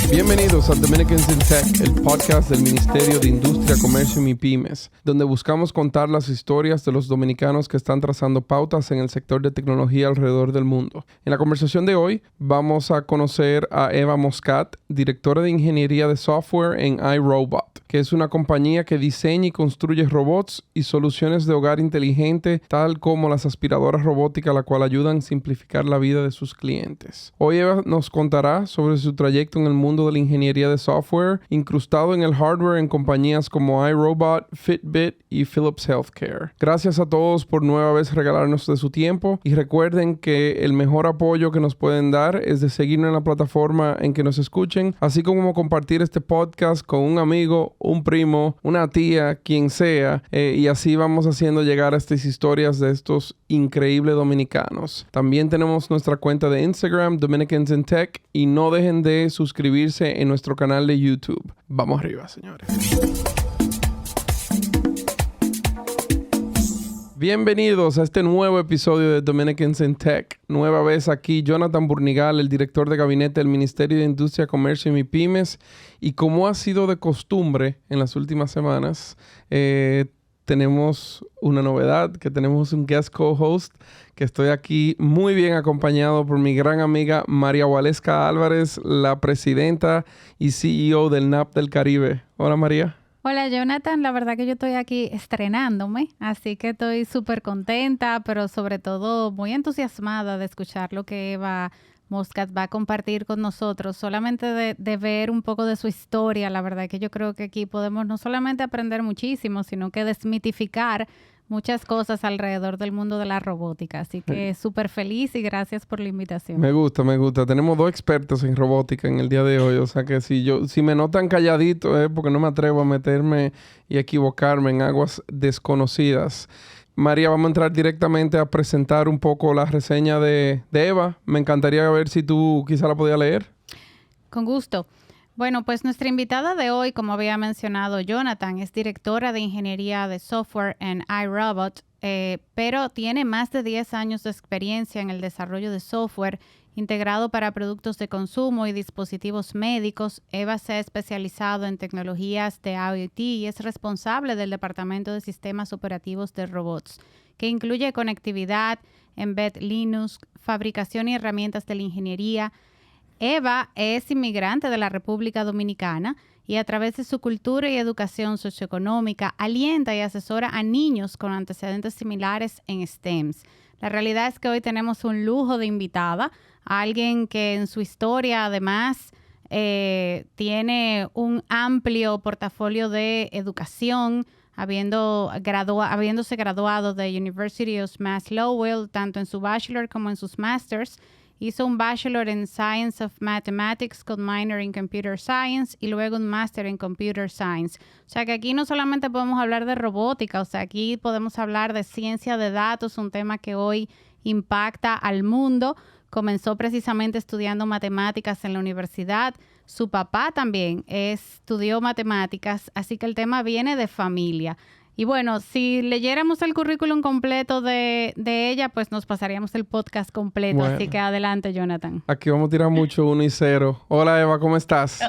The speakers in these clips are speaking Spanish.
Bienvenidos a Dominicans in Tech, el podcast del Ministerio de Industria, Comercio y MIPYMES, donde buscamos contar las historias de los dominicanos que están trazando pautas en el sector de tecnología alrededor del mundo. En la conversación de hoy vamos a conocer a Eva Moscat, directora de Ingeniería de Software en iRobot, que es una compañía que diseña y construye robots y soluciones de hogar inteligente, tal como las aspiradoras robóticas, la cual ayudan a simplificar la vida de sus clientes. Hoy Eva nos contará sobre su trayecto en el mundo de la ingeniería de software, incrustado en el hardware en compañías como iRobot, Fitbit y Philips Healthcare. Gracias a todos por nueva vez regalarnos de su tiempo y recuerden que el mejor apoyo que nos pueden dar es de seguirnos en la plataforma en que nos escuchen, así como compartir este podcast con un amigo, un primo, una tía, quien sea, y así vamos haciendo llegar a estas historias de estos increíbles dominicanos. También tenemos nuestra cuenta de Instagram, Dominicans in Tech, y no dejen de suscribirse en nuestro canal de YouTube. Vamos arriba, señores. Bienvenidos a este nuevo episodio de Dominicans in Tech. Nueva vez aquí Jonathan Burnigal, el director de gabinete del Ministerio de Industria, Comercio y MIPYMES. Y como ha sido de costumbre en las últimas semanas, tenemos una novedad, que tenemos un guest co-host, que estoy aquí muy bien acompañado por mi gran amiga María Waleska Álvarez, la presidenta y CEO del NAP del Caribe. Hola, María. Hola, Jonathan. La verdad que yo estoy aquí estrenándome, así que estoy súper contenta, pero sobre todo muy entusiasmada de escuchar lo que Eva Moscat va a compartir con nosotros, solamente de ver un poco de su historia. La verdad que yo creo que aquí podemos no solamente aprender muchísimo, sino que desmitificar muchas cosas alrededor del mundo de la robótica. Así que súper feliz y gracias por la invitación. Me gusta. Tenemos dos expertos en robótica en el día de hoy. O sea que si me notan calladito es porque no me atrevo a meterme y equivocarme en aguas desconocidas. María, vamos a entrar directamente a presentar un poco la reseña de Eva. Me encantaría ver si tú quizá la podías leer. Con gusto. Bueno, pues nuestra invitada de hoy, como había mencionado Jonathan, es directora de Ingeniería de Software en iRobot, pero tiene más de 10 años de experiencia en el desarrollo de software integrado para productos de consumo y dispositivos médicos. Eva se ha especializado en tecnologías de IoT y es responsable del Departamento de Sistemas Operativos de Robots, que incluye conectividad, Embed Linux, fabricación y herramientas de la ingeniería. Eva es inmigrante de la República Dominicana y a través de su cultura y educación socioeconómica alienta y asesora a niños con antecedentes similares en STEMs. La realidad es que hoy tenemos un lujo de invitada, a alguien que en su historia además tiene un amplio portafolio de educación, habiéndose graduado de University of Mass Lowell, tanto en su bachelor como en sus masters. Hizo un Bachelor en Science of Mathematics con minor en Computer Science y luego un Master en Computer Science. O sea que aquí no solamente podemos hablar de robótica, o sea, aquí podemos hablar de ciencia de datos, un tema que hoy impacta al mundo. Comenzó precisamente estudiando matemáticas en la universidad. Su papá también estudió matemáticas, así que el tema viene de familia. Y bueno, si leyéramos el currículum completo de ella, pues nos pasaríamos el podcast completo. Bueno, así que adelante, Jonathan. Aquí vamos a tirar mucho 1 y 0. Hola, Eva, ¿cómo estás?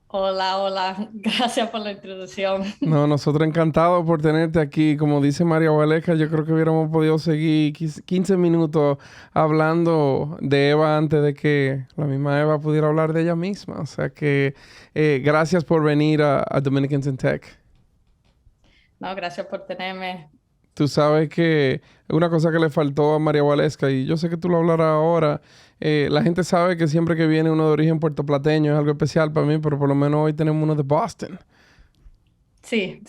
Hola. Gracias por la introducción. No, nosotros encantados por tenerte aquí. Como dice María Waleska, yo creo que hubiéramos podido seguir 15 minutos hablando de Eva antes de que la misma Eva pudiera hablar de ella misma. O sea que gracias por venir a Dominicans in Tech. No, gracias por tenerme. Tú sabes que una cosa que le faltó a María Waleska, y yo sé que tú lo hablarás ahora, la gente sabe que siempre que viene uno de origen puertoplateño es algo especial para mí, pero por lo menos hoy tenemos uno de Boston. Sí.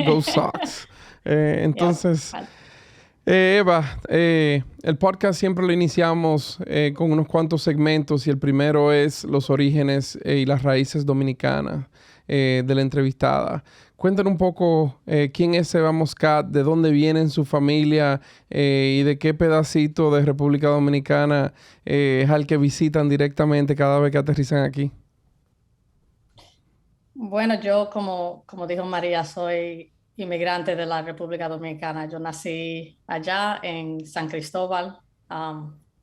Go Sox. Entonces, Eva, el podcast siempre lo iniciamos con unos cuantos segmentos y el primero es los orígenes y las raíces dominicanas de la entrevistada. Cuéntanos un poco quién es Eva Moscat, de dónde viene en su familia y de qué pedacito de República Dominicana es al que visitan directamente cada vez que aterrizan aquí. Bueno, yo como dijo María, soy inmigrante de la República Dominicana. Yo nací allá en San Cristóbal,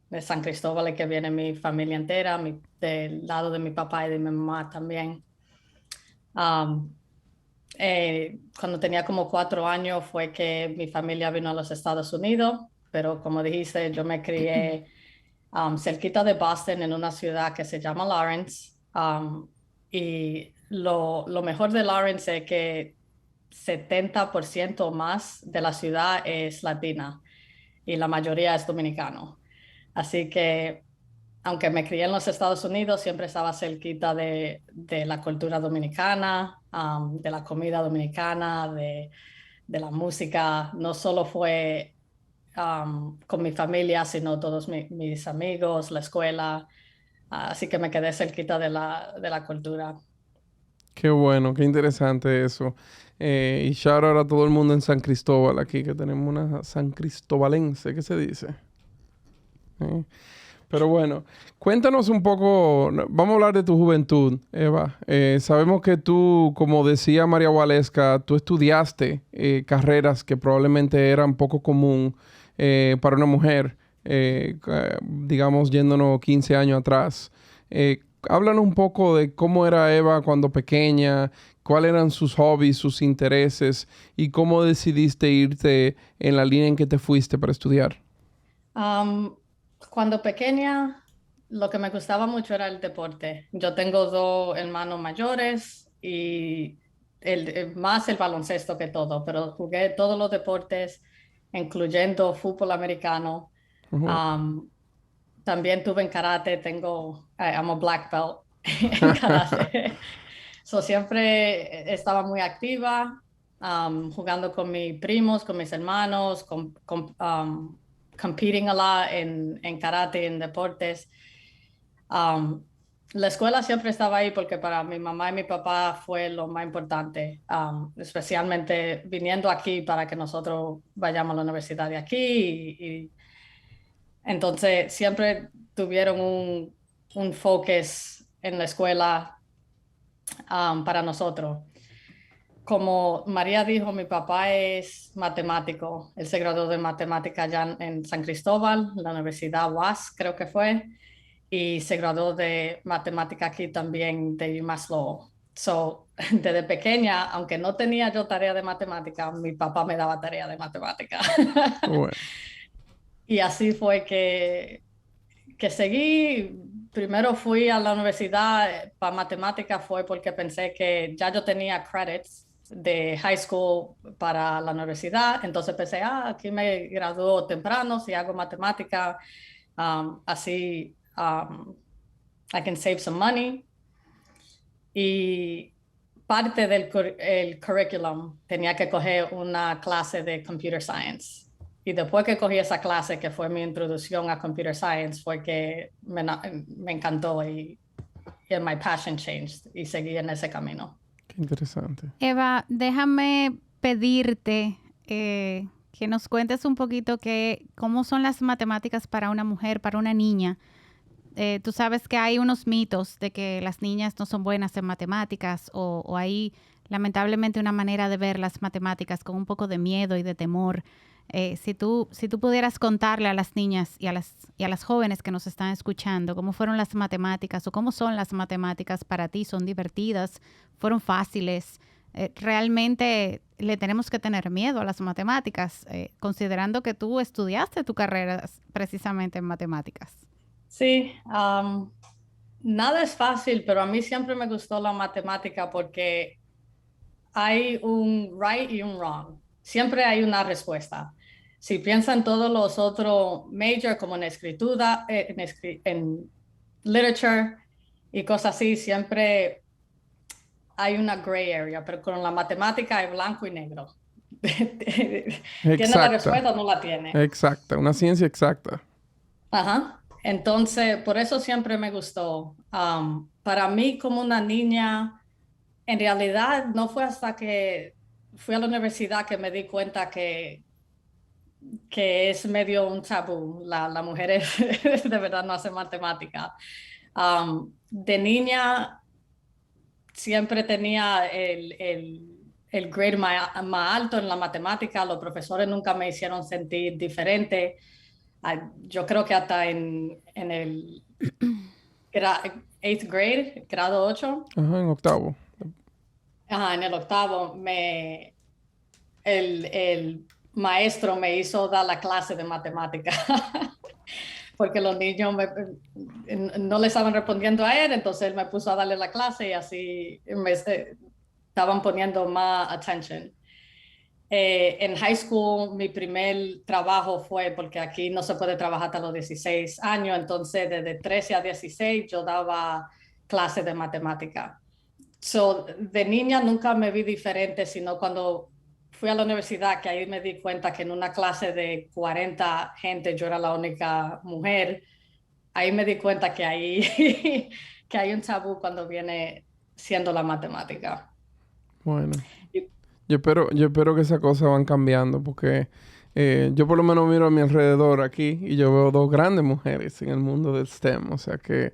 de San Cristóbal, es que viene mi familia entera, del lado de mi papá y de mi mamá también. Um, Cuando tenía como 4 años fue que mi familia vino a los Estados Unidos, pero como dijiste, yo me crié cerquita de Boston en una ciudad que se llama Lawrence. Y lo mejor de Lawrence es que 70% más de la ciudad es latina y la mayoría es dominicano. Así que aunque me crié en los Estados Unidos, siempre estaba cerquita de la cultura dominicana, de la comida dominicana, de la música. No solo fue con mi familia, sino todos mis amigos, la escuela. Así que me quedé cerquita de la cultura. Qué bueno, qué interesante eso. Y shout out a todo el mundo en San Cristóbal aquí, que tenemos una San Cristobalense, ¿qué se dice? Eh, Pero bueno, cuéntanos un poco, vamos a hablar de tu juventud, Eva. Sabemos que tú, como decía María Waleska, tú estudiaste carreras que probablemente eran poco común para una mujer, digamos, yéndonos 15 años atrás. Háblanos un poco de cómo era Eva cuando pequeña, cuáles eran sus hobbies, sus intereses y cómo decidiste irte en la línea en que te fuiste para estudiar. Um, Cuando pequeña, lo que me gustaba mucho era el deporte. Yo tengo 2 hermanos mayores y más el baloncesto que todo, pero jugué todos los deportes, incluyendo fútbol americano. Ujú. Um, También tuve en karate, I'm a black belt en karate. So, siempre estaba muy activa, jugando con mis primos, con mis hermanos, competing a lot en karate, en deportes. Um, la escuela siempre estaba ahí porque para mi mamá y mi papá fue lo más importante, especialmente viniendo aquí para que nosotros vayamos a la universidad de aquí. Y entonces siempre tuvieron un focus en la escuela para nosotros. Como María dijo, mi papá es matemático. Él se graduó de matemática allá en San Cristóbal, la Universidad UAS, creo que fue, y se graduó de matemática aquí también de UMass Lowell. So, desde pequeña, aunque no tenía yo tarea de matemática, mi papá me daba tarea de matemática. Bueno. Y así fue que seguí. Primero fui a la universidad para matemática fue porque pensé que ya yo tenía credits de high school para la universidad. Entonces pensé, aquí me gradúo temprano si hago matemática. Así I can save some money. Y parte del el curriculum tenía que coger una clase de computer science. Y después que cogí esa clase, que fue mi introducción a computer science, fue que me encantó y my passion changed y seguí en ese camino. Qué interesante. Eva, déjame pedirte que nos cuentes un poquito cómo son las matemáticas para una mujer, para una niña. Tú sabes que hay unos mitos de que las niñas no son buenas en matemáticas o hay lamentablemente una manera de ver las matemáticas con un poco de miedo y de temor. Si tú pudieras contarle a las niñas y a las jóvenes que nos están escuchando cómo fueron las matemáticas o cómo son las matemáticas para ti, ¿son divertidas? ¿Fueron fáciles? Realmente le tenemos que tener miedo a las matemáticas, considerando que tú estudiaste tu carrera precisamente en matemáticas. Sí, nada es fácil, pero a mí siempre me gustó la matemática porque hay un right y un wrong. Siempre hay una respuesta. Si piensan todos los otros major, como en escritura, en literature y cosas así, siempre hay una gray area, pero con la matemática hay blanco y negro. ¿Tiene la Exacta. respuesta o no la tiene? Exacta. Una ciencia exacta. Ajá. Entonces, por eso siempre me gustó. Para mí, como una niña, en realidad no fue hasta que fui a la universidad que me di cuenta que es medio un tabú. La mujer de verdad no hace matemática. De niña siempre tenía el grade más alto en la matemática. Los profesores nunca me hicieron sentir diferente. Yo creo que hasta en el 8th grade, grado 8, Ajá, en octavo. en el octavo, el maestro me hizo dar la clase de matemática. Porque los niños no le estaban respondiendo a él, entonces él me puso a darle la clase y así me estaban poniendo más attention. En high school, mi primer trabajo fue, porque aquí no se puede trabajar hasta los 16 años, entonces desde 13 a 16 yo daba clases de matemática. So, de niña nunca me vi diferente, sino cuando fui a la universidad, que ahí me di cuenta que en una clase de 40 gente yo era la única mujer. Ahí me di cuenta que que hay un tabú cuando viene siendo la matemática. Bueno, Y- yo espero que esas cosas van cambiando porque yo por lo menos miro a mi alrededor aquí y yo veo dos grandes mujeres en el mundo del STEM. O sea que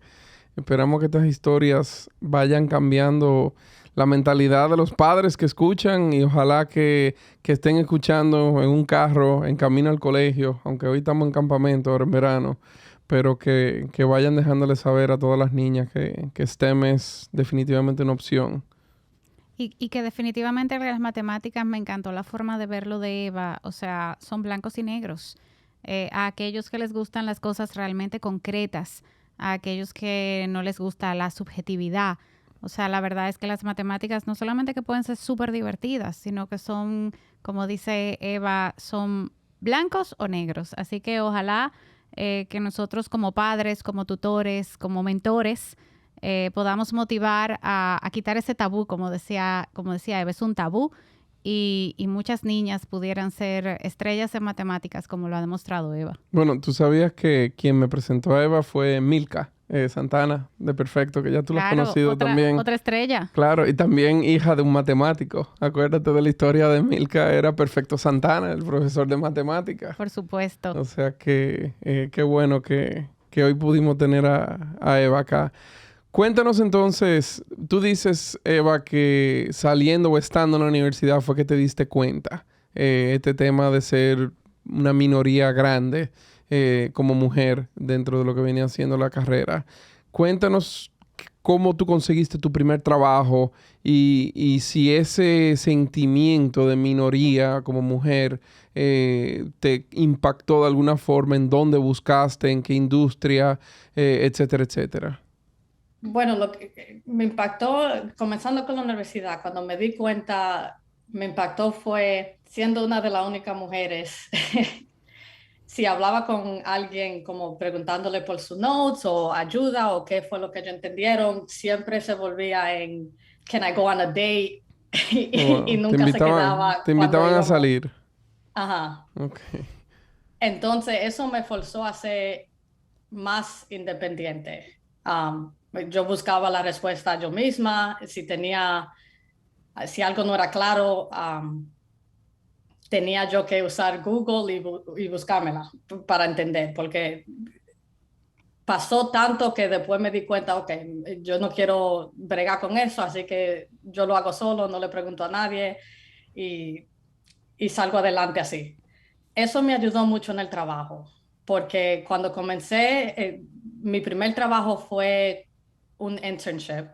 esperamos que estas historias vayan cambiando la mentalidad de los padres que escuchan y ojalá que estén escuchando en un carro, en camino al colegio, aunque hoy estamos en campamento, ahora en verano, pero que vayan dejándoles saber a todas las niñas que STEM es definitivamente una opción. Y que definitivamente las matemáticas me encantó la forma de verlo de Eva, o sea, son blancos y negros. A aquellos que les gustan las cosas realmente concretas, a aquellos que no les gusta la subjetividad. O sea, la verdad es que las matemáticas no solamente que pueden ser súper divertidas, sino que son, como dice Eva, son blancos o negros. Así que ojalá que nosotros como padres, como tutores, como mentores, podamos motivar a quitar ese tabú, como decía Eva, es un tabú, y muchas niñas pudieran ser estrellas en matemáticas, como lo ha demostrado Eva. Bueno, tú sabías que quien me presentó a Eva fue Milka Santana, de Perfecto, que ya tú lo has Claro, conocido también. otra estrella. Claro, y también hija de un matemático. Acuérdate de la historia de Milka, era Perfecto Santana, el profesor de matemáticas. Por supuesto. O sea que qué bueno que hoy pudimos tener a Eva acá. Cuéntanos entonces, tú dices, Eva, que saliendo o estando en la universidad fue que te diste cuenta este tema de ser una minoría grande como mujer dentro de lo que venía siendo la carrera. Cuéntanos cómo tú conseguiste tu primer trabajo y si ese sentimiento de minoría como mujer te impactó de alguna forma, en dónde buscaste, en qué industria, etcétera, etcétera. Bueno, lo que me impactó, comenzando con la universidad, cuando me di cuenta, me impactó fue siendo una de las únicas mujeres. Si hablaba con alguien como preguntándole por sus notes o ayuda o qué fue lo que ellos entendieron, siempre se volvía en Can I go on a date? Y Wow. nunca se quedaba Te cuando invitaban a íbamos. salir. Ajá. Ok. Entonces, eso me forzó a ser más independiente. Yo buscaba la respuesta yo misma. Si algo no era claro, tenía yo que usar Google y buscármela para entender, porque pasó tanto que después me di cuenta, ok, yo no quiero bregar con eso, así que yo lo hago solo, no le pregunto a nadie y, y salgo adelante así. Eso me ayudó mucho en el trabajo, porque cuando comencé, mi primer trabajo fue un internship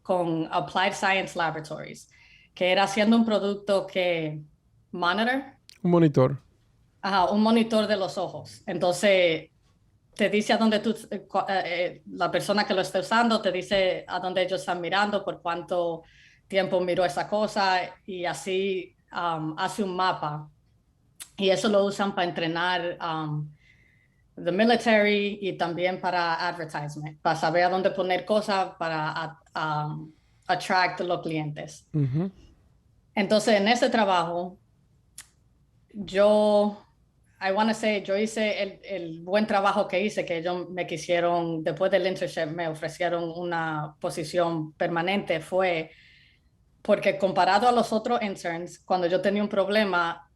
con Applied Science Laboratories, que era haciendo un producto que monitor, Un monitor. un monitor de los ojos. Entonces, te dice a dónde la persona que lo está usando, te dice a dónde ellos están mirando, por cuánto tiempo miró esa cosa, y así hace un mapa. Y eso lo usan para entrenar the military y también para advertisement, para saber a dónde poner cosas para attract los clientes. Ujú. Entonces, en ese trabajo, yo, yo hice el buen trabajo que hice, que ellos me quisieron, después del internship, me ofrecieron una posición permanente, fue porque comparado a los otros interns, cuando yo tenía un problema,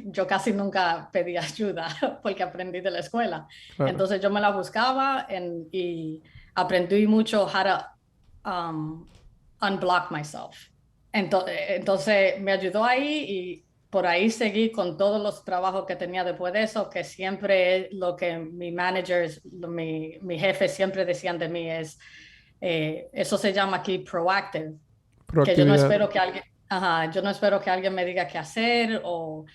yo casi nunca pedía ayuda porque aprendí de la escuela. Claro. Entonces yo me la buscaba y aprendí mucho how to unblock myself. Entonces me ayudó ahí por ahí seguí con todos los trabajos que tenía después de eso, que siempre lo que mi managers, mi jefe siempre decían de mí es, eso se llama aquí proactive, que yo no Proactividad. espero que alguien, ajá, yo no espero que alguien me diga qué hacer o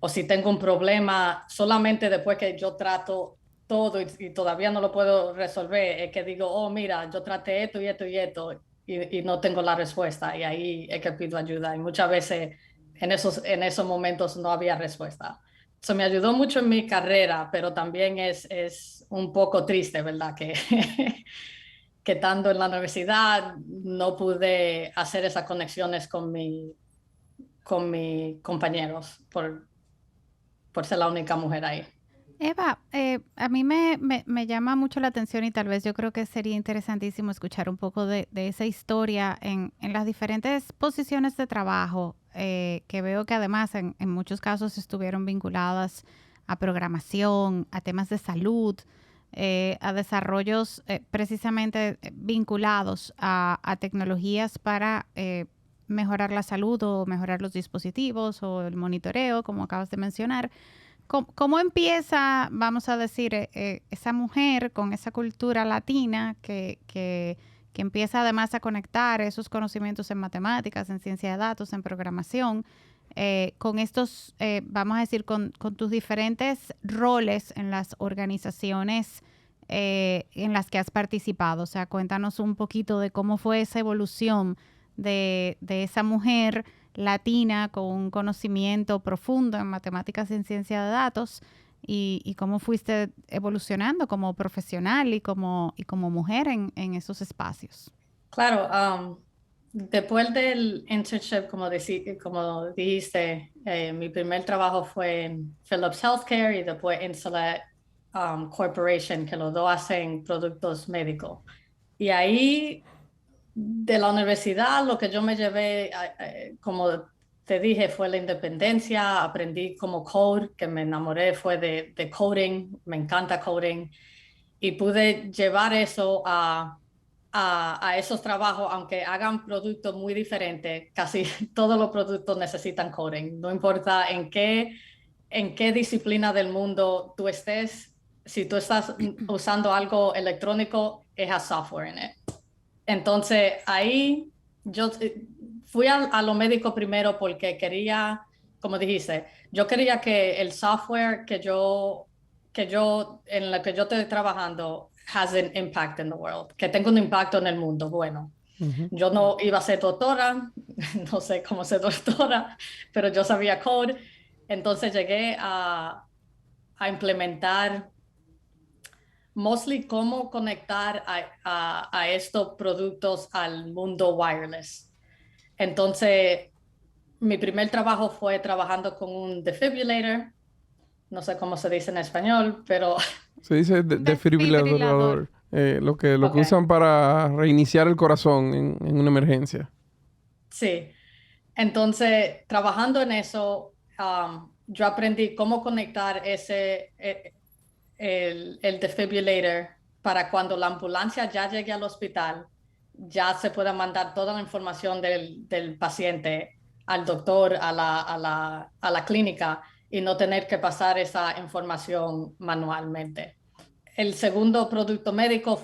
si tengo un problema, solamente después que yo trato todo y todavía no lo puedo resolver, es que digo, oh, mira, yo traté esto y esto y esto y no tengo la respuesta y ahí es que pido ayuda y muchas veces en esos momentos no había respuesta. Eso me ayudó mucho en mi carrera, pero también es un poco triste, ¿verdad? Que, que estando en la universidad no pude hacer esas conexiones con mis compañeros por ser la única mujer ahí. Eva, a mí me llama mucho la atención y tal vez yo creo que sería interesantísimo escuchar un poco de esa historia en las diferentes posiciones de trabajo, que veo que además en muchos casos estuvieron vinculadas a programación, a temas de salud, a desarrollos precisamente vinculados a tecnologías para mejorar la salud o mejorar los dispositivos o el monitoreo, como acabas de mencionar. ¿Cómo empieza, vamos a decir, esa mujer con esa cultura latina que empieza además a conectar esos conocimientos en matemáticas, en ciencia de datos, en programación, con estos, vamos a decir, con tus diferentes roles en las organizaciones en las que has participado? O sea, cuéntanos un poquito de cómo fue esa evolución de esa mujer latina con un conocimiento profundo en matemáticas y en ciencia de datos y cómo fuiste evolucionando como profesional y como mujer en esos espacios. Claro, después del internship, como dijiste, mi primer trabajo fue en Philips Healthcare y después en Select Corporation, que los dos hacen productos médicos. Y ahí de la universidad lo que yo me llevé, como te dije, fue la independencia. Aprendí como code, que me enamoré fue de coding, me encanta coding. Y pude llevar eso a esos trabajos, aunque hagan productos muy diferentes, casi todos los productos necesitan coding. No importa en qué disciplina del mundo tú estés, si tú estás usando algo electrónico, es a software en it. Entonces, ahí yo fui a lo médico primero porque quería, como dijiste, yo quería que el software en lo que yo estoy trabajando has an impact in the world, que tenga un impacto en el mundo. Bueno, Uh-huh. yo no iba a ser doctora, no sé cómo ser doctora, pero yo sabía code. Entonces llegué a implementar mostly cómo conectar a estos productos al mundo wireless. Entonces, mi primer trabajo fue trabajando con un defibrillator. No sé cómo se dice en español, pero... Se dice desfibrilador, lo que Okay. usan para reiniciar el corazón en una emergencia. Sí. Entonces, trabajando en eso, yo aprendí cómo conectar el defibrillator para cuando la ambulancia ya llegue al hospital, ya se pueda mandar toda la información del paciente al doctor, a la clínica y no tener que pasar esa información manualmente. El segundo producto médico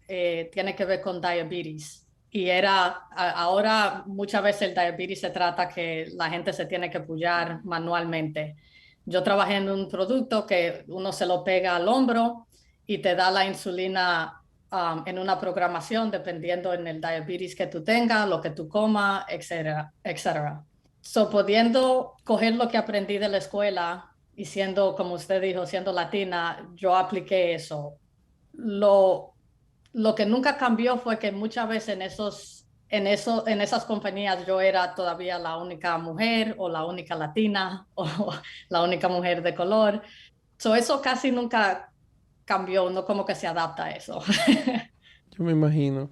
tiene que ver con diabetes. Y ahora muchas veces el diabetes se trata que la gente se tiene que pullar manualmente. Yo trabajé en un producto que uno se lo pega al hombro y te da la insulina en una programación dependiendo en el diabetes que tú tengas, lo que tú comas, etcétera, etcétera. So, pudiendo coger lo que aprendí de la escuela y siendo, como usted dijo, siendo latina, yo apliqué eso. Lo que nunca cambió fue que muchas veces en esas compañías yo era todavía la única mujer o la única latina o la única mujer de color. So, eso casi nunca cambió, no como que se adapta a eso. Yo me imagino.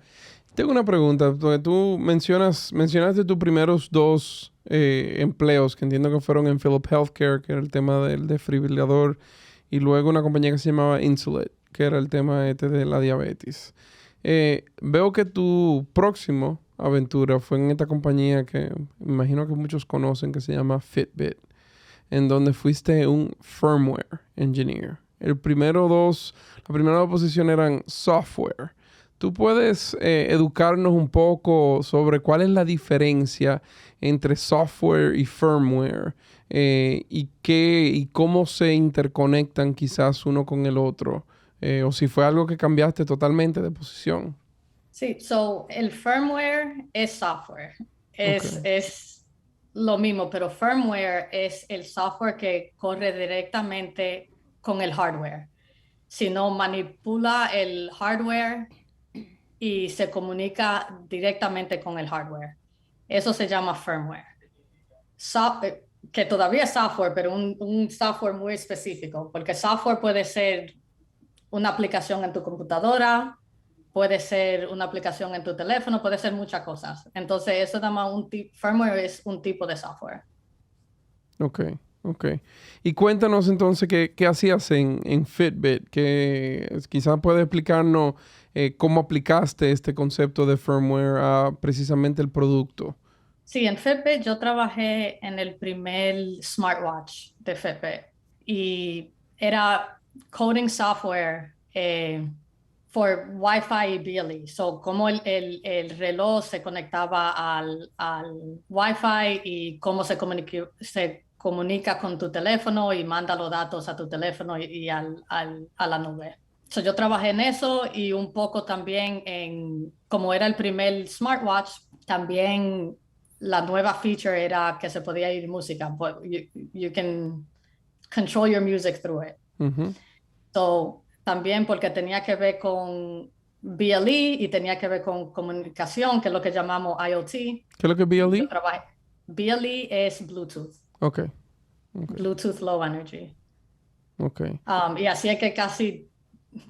Tengo una pregunta, porque tú mencionaste tus primeros dos empleos, que entiendo que fueron en Philips Healthcare, que era el tema del desfibrilador, y luego una compañía que se llamaba Insulet, que era el tema de la diabetes. Veo que tu próximo aventura fue en esta compañía que me imagino que muchos conocen, que se llama Fitbit. en donde fuiste un firmware engineer. La primera dos posiciones eran software. ¿Tú puedes educarnos un poco sobre cuál es la diferencia entre software y firmware y cómo se interconectan quizás uno con el otro? O si fue algo que cambiaste totalmente de posición. Sí, el firmware es software. Es lo mismo, pero firmware es el software que corre directamente con el hardware. Si no, manipula el hardware y se comunica directamente con el hardware. Eso se llama firmware. Que todavía es software, pero un software muy específico, porque software puede ser una aplicación en tu computadora, puede ser una aplicación en tu teléfono, puede ser muchas cosas. Entonces, eso nada más firmware es un tipo de software. Ok. Y cuéntanos entonces qué hacías en Fitbit, que quizás puedes explicarnos cómo aplicaste este concepto de firmware a precisamente el producto. Sí, en Fitbit yo trabajé en el primer smartwatch de Fitbit y era coding software for Wi-Fi y BLE. So, cómo el reloj se conectaba al Wi-Fi y cómo se comunica con tu teléfono y manda los datos a tu teléfono y a la nube. So, yo trabajé en eso y un poco también como era el primer smartwatch, también la nueva feature era que se podía ir música, but you can control your music through it. Uh-huh. So, también porque tenía que ver con BLE y tenía que ver con comunicación, que es lo que llamamos IoT. ¿Qué es lo que es BLE? BLE es Bluetooth. Okay. Bluetooth Low Energy. Okay. Y así es que casi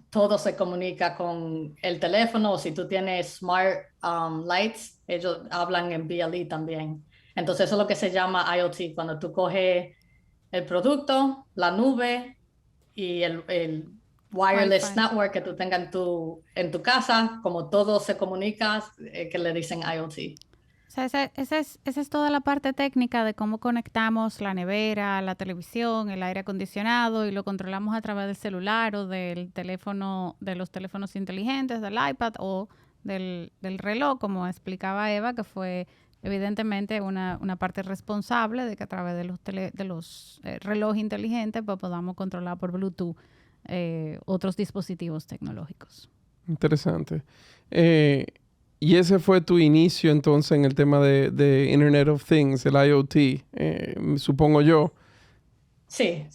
todo se comunica con el teléfono. Si tú tienes smart lights, ellos hablan en BLE también. Entonces eso es lo que se llama IoT, cuando tú coges el producto, la nube y el wireless Wi-Fi. network que tú tengas en tu casa, como todo se comunica, que le dicen IoT. O sea, esa es toda la parte técnica de cómo conectamos la nevera, la televisión, el aire acondicionado y lo controlamos a través del celular o del teléfono, de los teléfonos inteligentes, del iPad o del reloj, como explicaba Eva, que fue evidentemente una parte responsable de que a través de los relojes inteligentes pues podamos controlar por Bluetooth otros dispositivos tecnológicos. Interesante. Y ese fue tu inicio entonces en el tema de Internet of Things, el IoT, supongo yo. Sí,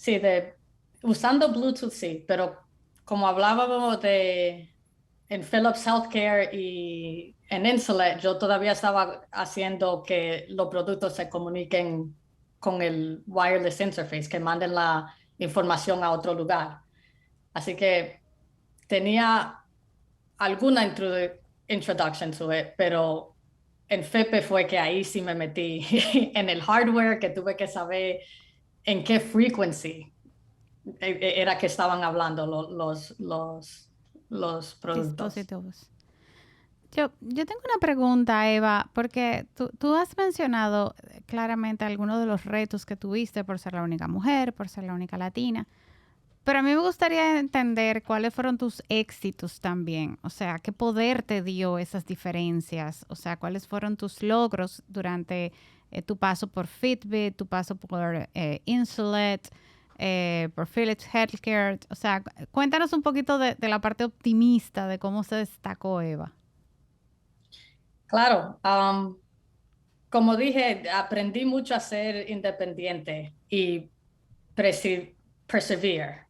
usando Bluetooth sí, pero como hablábamos en Philips Healthcare y en Insulet, yo todavía estaba haciendo que los productos se comuniquen con el wireless interface, que manden la información a otro lugar. Así que tenía alguna introduction to it, pero en FEPE fue que ahí sí me metí en el hardware, que tuve que saber en qué frequency era que estaban hablando los productos. Dispositivos. Yo tengo una pregunta, Eva, porque tú has mencionado claramente algunos de los retos que tuviste por ser la única mujer, por ser la única latina, pero a mí me gustaría entender cuáles fueron tus éxitos también, o sea, qué poder te dio esas diferencias, o sea, cuáles fueron tus logros durante tu paso por Fitbit, tu paso por Insulet, por Philips Healthcare, o sea, cuéntanos un poquito de la parte optimista de cómo se destacó Eva. Claro, como dije, aprendí mucho a ser independiente y persevere.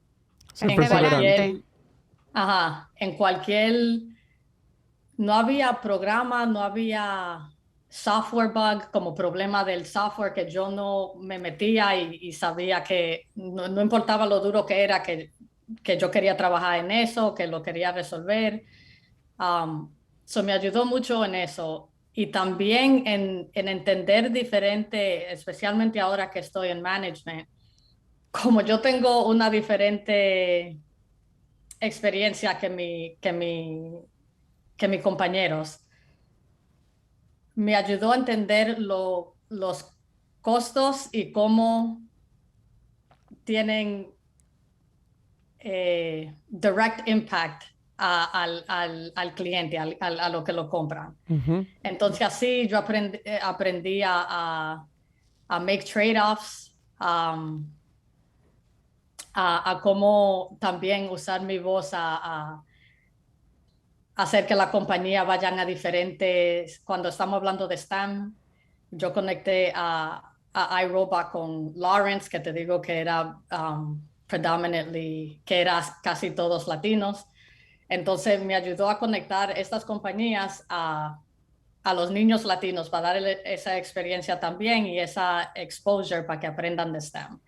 En cualquier, no había programa, no había software bug como problema del software que yo no me metía y sabía que no importaba lo duro que era, que yo quería trabajar en eso, que lo quería resolver. So me ayudó mucho en eso. Y también en entender diferente, especialmente ahora que estoy en management, como yo tengo una diferente experiencia que mis compañeros, me ayudó a entender los costos y cómo tienen direct impact al cliente, a lo que lo compran. Ujú. Entonces así yo aprendí a make trade-offs, a cómo también usar mi voz a hacer que la compañía vayan a diferentes, cuando estamos hablando de STEM, yo conecté a iRobot con Lawrence, que te digo que era predominantly, que era casi todos latinos. Entonces me ayudó a conectar estas compañías a los niños latinos para darle esa experiencia también y esa exposure para que aprendan de STEM.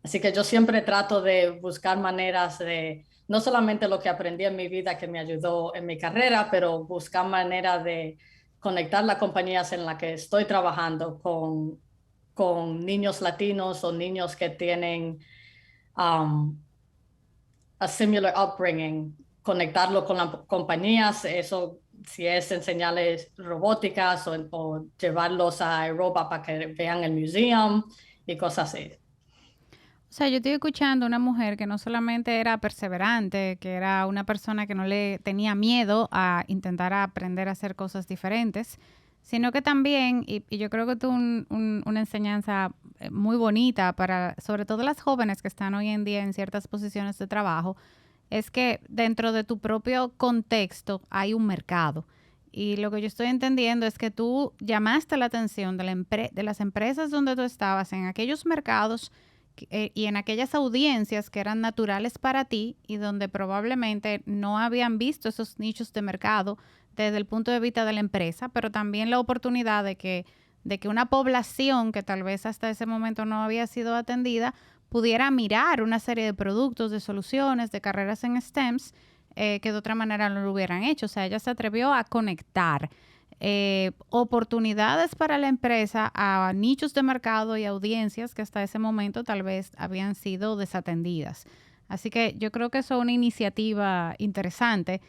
Así que yo siempre trato de buscar maneras de, no solamente lo que aprendí en mi vida que me ayudó en mi carrera, pero buscar maneras de conectar las compañías en las que estoy trabajando con niños latinos o niños que tienen a similar upbringing, conectarlo con las compañías, eso si es enseñarles robóticas o llevarlos a Europa para que vean el museum y cosas así. O sea, yo estoy escuchando una mujer que no solamente era perseverante, que era una persona que no le tenía miedo a intentar aprender a hacer cosas diferentes, sino que también, y yo creo que tuvo una enseñanza muy bonita para, sobre todo las jóvenes que están hoy en día en ciertas posiciones de trabajo, es que dentro de tu propio contexto hay un mercado. Y lo que yo estoy entendiendo es que tú llamaste la atención de las empresas donde tú estabas en aquellos mercados y en aquellas audiencias que eran naturales para ti y donde probablemente no habían visto esos nichos de mercado desde el punto de vista de la empresa, pero también la oportunidad de que una población que tal vez hasta ese momento no había sido atendida pudiera mirar una serie de productos, de soluciones, de carreras en STEMs que de otra manera no lo hubieran hecho. O sea, ella se atrevió a conectar oportunidades para la empresa a nichos de mercado y audiencias que hasta ese momento tal vez habían sido desatendidas. Así que yo creo que eso es una iniciativa interesante,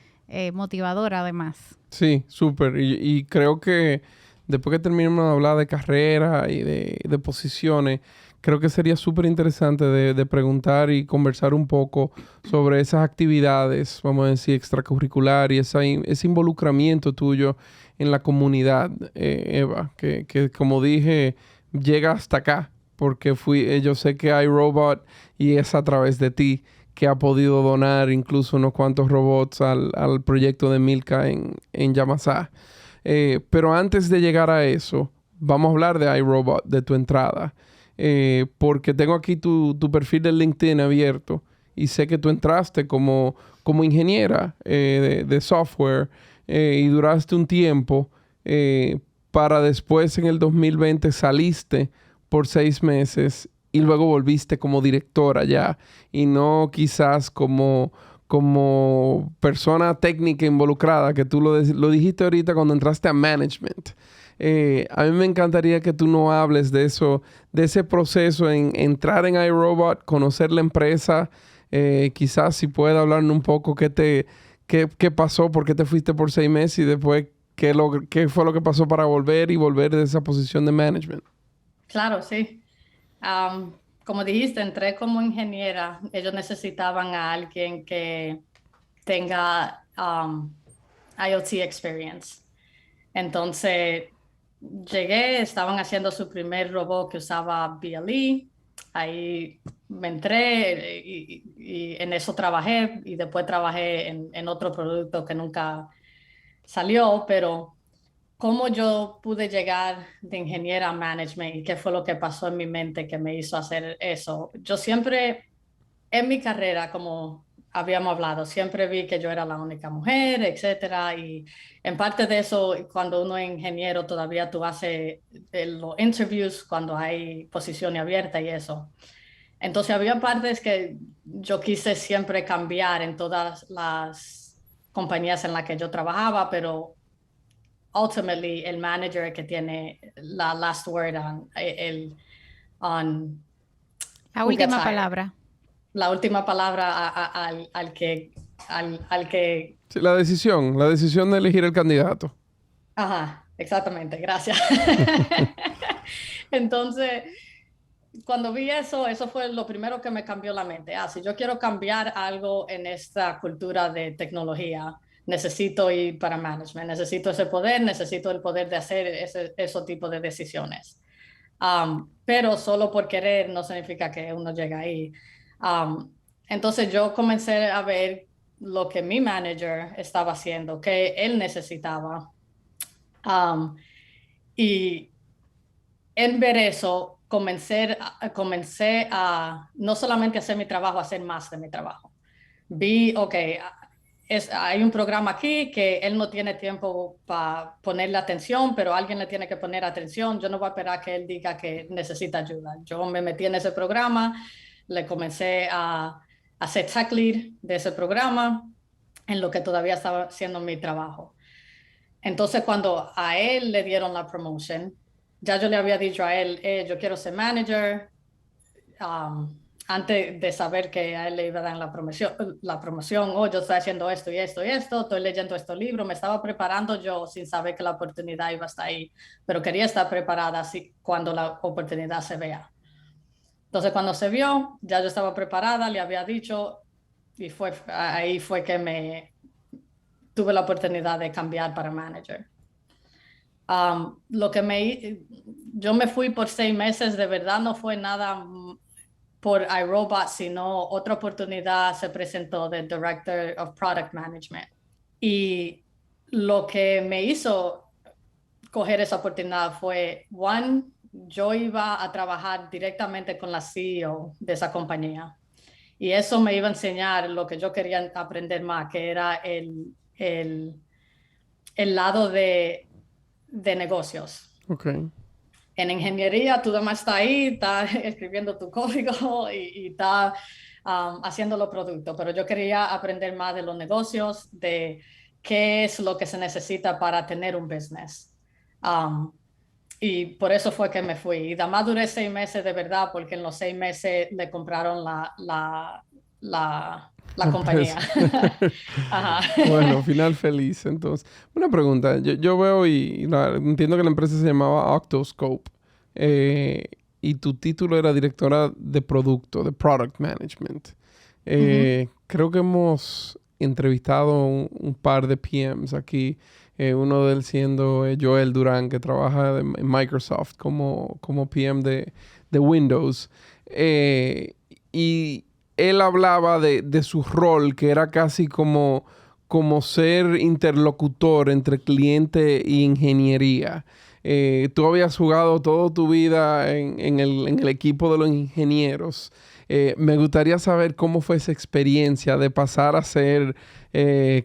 motivadora además. Sí, súper. Y creo que después que terminemos de hablar de carrera y de posiciones, creo que sería súper interesante de preguntar y conversar un poco sobre esas actividades, vamos a decir, extracurricular y ese involucramiento tuyo en la comunidad, Eva, que como dije, llega hasta acá, porque yo sé que hay iRobot y es a través de ti que ha podido donar incluso unos cuantos robots al proyecto de Milka en Yamasá. Pero antes de llegar a eso, vamos a hablar de iRobot, de tu entrada. Porque tengo aquí tu perfil de LinkedIn abierto y sé que tú entraste como ingeniera de software y duraste un tiempo para después en el 2020 saliste por 6 meses y luego volviste como directora ya y no quizás como persona técnica involucrada, que tú lo dijiste ahorita cuando entraste a management. A mí me encantaría que tú nos hables de eso, de ese proceso en entrar en iRobot, conocer la empresa, quizás si puedes hablarnos un poco qué pasó, por qué te fuiste por 6 meses y después qué fue lo que pasó para volver de esa posición de management. Claro, sí. Como dijiste, entré como ingeniera. Ellos necesitaban a alguien que tenga IoT experience. Entonces, llegué, estaban haciendo su primer robot que usaba BLE. Ahí me entré y en eso trabajé y después trabajé en otro producto que nunca salió, pero cómo yo pude llegar de ingeniera a management y qué fue lo que pasó en mi mente que me hizo hacer eso. Yo siempre, en mi carrera, como habíamos hablado, siempre vi que yo era la única mujer, etcétera, y en parte de eso, cuando uno es ingeniero, todavía tú haces los interviews cuando hay posiciones abiertas y eso. Entonces había partes que yo quise siempre cambiar en todas las compañías en las que yo trabajaba, pero ultimately el manager que tiene la last word on La who gets última hired. palabra. La última palabra al que Sí, la decisión de elegir el candidato. Ajá, exactamente, gracias. Entonces, cuando vi eso, eso fue lo primero que me cambió la mente. Si yo quiero cambiar algo en esta cultura de tecnología, necesito ir para management, necesito ese poder, necesito el poder de hacer ese tipo de decisiones. Pero solo por querer no significa que uno llega ahí. Entonces yo comencé a ver lo que mi manager estaba haciendo, que él necesitaba. Y en ver eso, comencé a no solamente hacer mi trabajo, hacer más de mi trabajo. Vi, ok, hay un programa aquí que él no tiene tiempo para ponerle atención, pero alguien le tiene que poner atención. Yo no voy a esperar que él diga que necesita ayuda. Yo me metí en ese programa, le comencé a hacer tech lead de ese programa, en lo que todavía estaba haciendo mi trabajo. Entonces, cuando a él le dieron la promotion, ya yo le había dicho a él, yo quiero ser manager, antes de saber que a él le iba a dar la promoción, yo estoy haciendo esto y esto y esto, estoy leyendo este libro, me estaba preparando yo sin saber que la oportunidad iba a estar ahí, pero quería estar preparada así cuando la oportunidad se vea. Entonces, cuando se vio, ya yo estaba preparada, le había dicho, y ahí fue que tuve la oportunidad de cambiar para manager. Yo me fui por 6 meses, de verdad no fue nada por iRobot, sino otra oportunidad se presentó de Director of Product Management. Y lo que me hizo coger esa oportunidad fue, yo iba a trabajar directamente con la CEO de esa compañía. Y eso me iba a enseñar lo que yo quería aprender más, que era el lado de negocios. Okay. En ingeniería, tú además estás ahí, estás escribiendo tu código y estás haciendo los productos, pero yo quería aprender más de los negocios, de qué es lo que se necesita para tener un business. Y por eso fue que me fui. Y además duré 6 meses de verdad, porque en los 6 meses le compraron la compañía. Ajá. Bueno, final feliz. Entonces, una pregunta. Yo veo entiendo que la empresa se llamaba Octoscope. Y tu título era directora de producto, de Product Management. Creo que hemos entrevistado un par de PMs aquí. Uno de él siendo Joel Durán, que trabaja en Microsoft como PM de Windows. Y él hablaba de su rol, que era casi como ser interlocutor entre cliente e ingeniería. Tú habías jugado toda tu vida en el equipo de los ingenieros. Me gustaría saber cómo fue esa experiencia de pasar a ser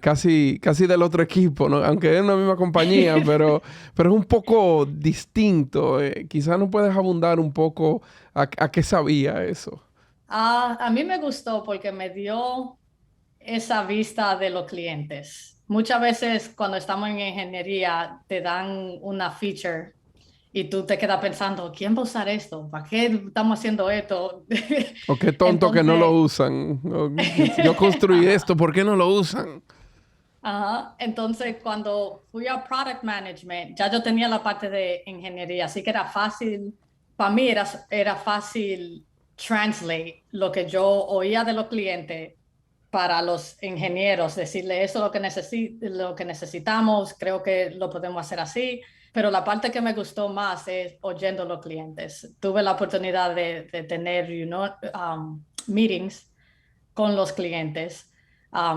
casi del otro equipo, ¿no? Aunque es la misma compañía, pero es un poco distinto. Quizás no puedes abundar un poco a qué sabía eso. A mí me gustó porque me dio esa vista de los clientes. Muchas veces cuando estamos en ingeniería te dan una feature y tú te quedas pensando, ¿quién va a usar esto? ¿Para qué estamos haciendo esto? O qué tonto Entonces, que no lo usan. Yo construí esto, ¿por qué no lo usan? Entonces, cuando fui a Product Management, ya yo tenía la parte de ingeniería, así que era fácil, para mí era fácil translate lo que yo oía de los clientes para los ingenieros, decirle eso es lo que necesitamos, creo que lo podemos hacer así, pero la parte que me gustó más es oyendo a los clientes. Tuve la oportunidad de tener meetings con los clientes,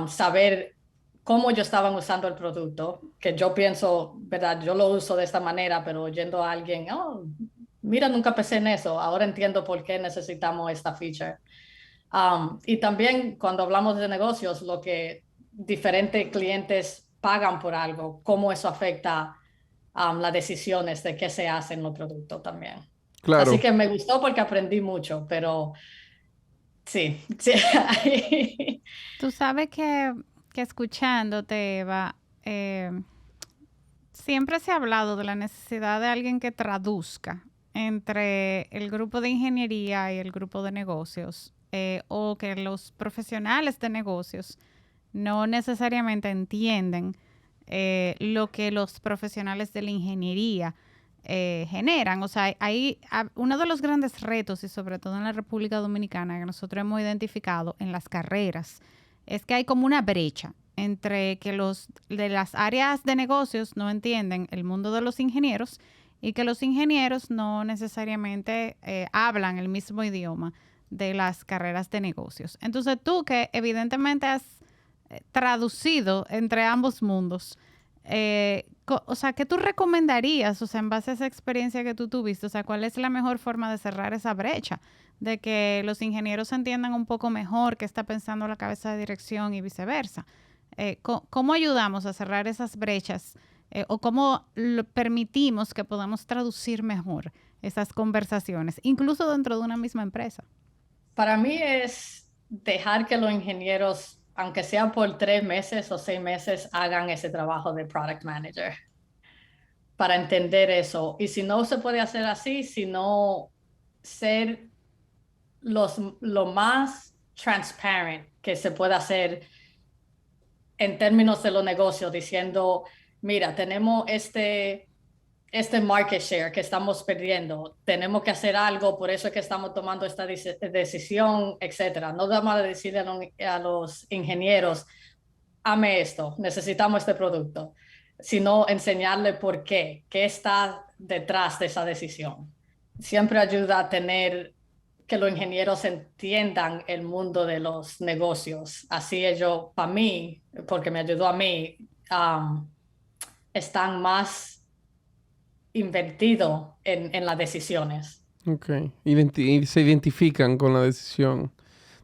saber cómo ellos estaban usando el producto, que yo pienso, ¿verdad? Yo lo uso de esta manera, pero oyendo a alguien, mira, nunca pensé en eso, ahora entiendo por qué necesitamos esta feature. Y también cuando hablamos de negocios, lo que diferentes clientes pagan por algo, cómo eso afecta las decisiones de qué se hace en los productos también. Claro. Así que me gustó porque aprendí mucho, pero sí. Tú sabes que escuchándote, Eva, siempre se ha hablado de la necesidad de alguien que traduzca entre el grupo de ingeniería y el grupo de negocios, o que los profesionales de negocios no necesariamente entienden lo que los profesionales de la ingeniería generan. O sea, uno de los grandes retos, y sobre todo en la República Dominicana, que nosotros hemos identificado en las carreras, es que hay como una brecha entre que los de las áreas de negocios no entienden el mundo de los ingenieros y que los ingenieros no necesariamente hablan el mismo idioma de las carreras de negocios. Entonces tú, que evidentemente has traducido entre ambos mundos, o sea, ¿qué tú recomendarías? O sea, en base a esa experiencia que tú tuviste, o sea, ¿cuál es la mejor forma de cerrar esa brecha? De que los ingenieros entiendan un poco mejor qué está pensando la cabeza de dirección y viceversa. ¿Cómo ayudamos a cerrar esas brechas? ¿O cómo permitimos que podamos traducir mejor esas conversaciones, incluso dentro de una misma empresa? Para mí es dejar que los ingenieros, aunque sea por 3 meses o 6 meses, hagan ese trabajo de product manager para entender eso. Y si no se puede hacer así, sino ser lo más transparent que se pueda hacer en términos de los negocios, diciendo, mira, tenemos este market share que estamos perdiendo, tenemos que hacer algo, por eso es que estamos tomando esta decisión, etcétera. No vamos a decirle a los ingenieros, ame esto, necesitamos este producto, sino enseñarle por qué está detrás de esa decisión. Siempre ayuda a tener que los ingenieros entiendan el mundo de los negocios. Así ellos, para mí, porque me ayudó a mí, están más invertidos en las decisiones. Ok. Y se identifican con la decisión.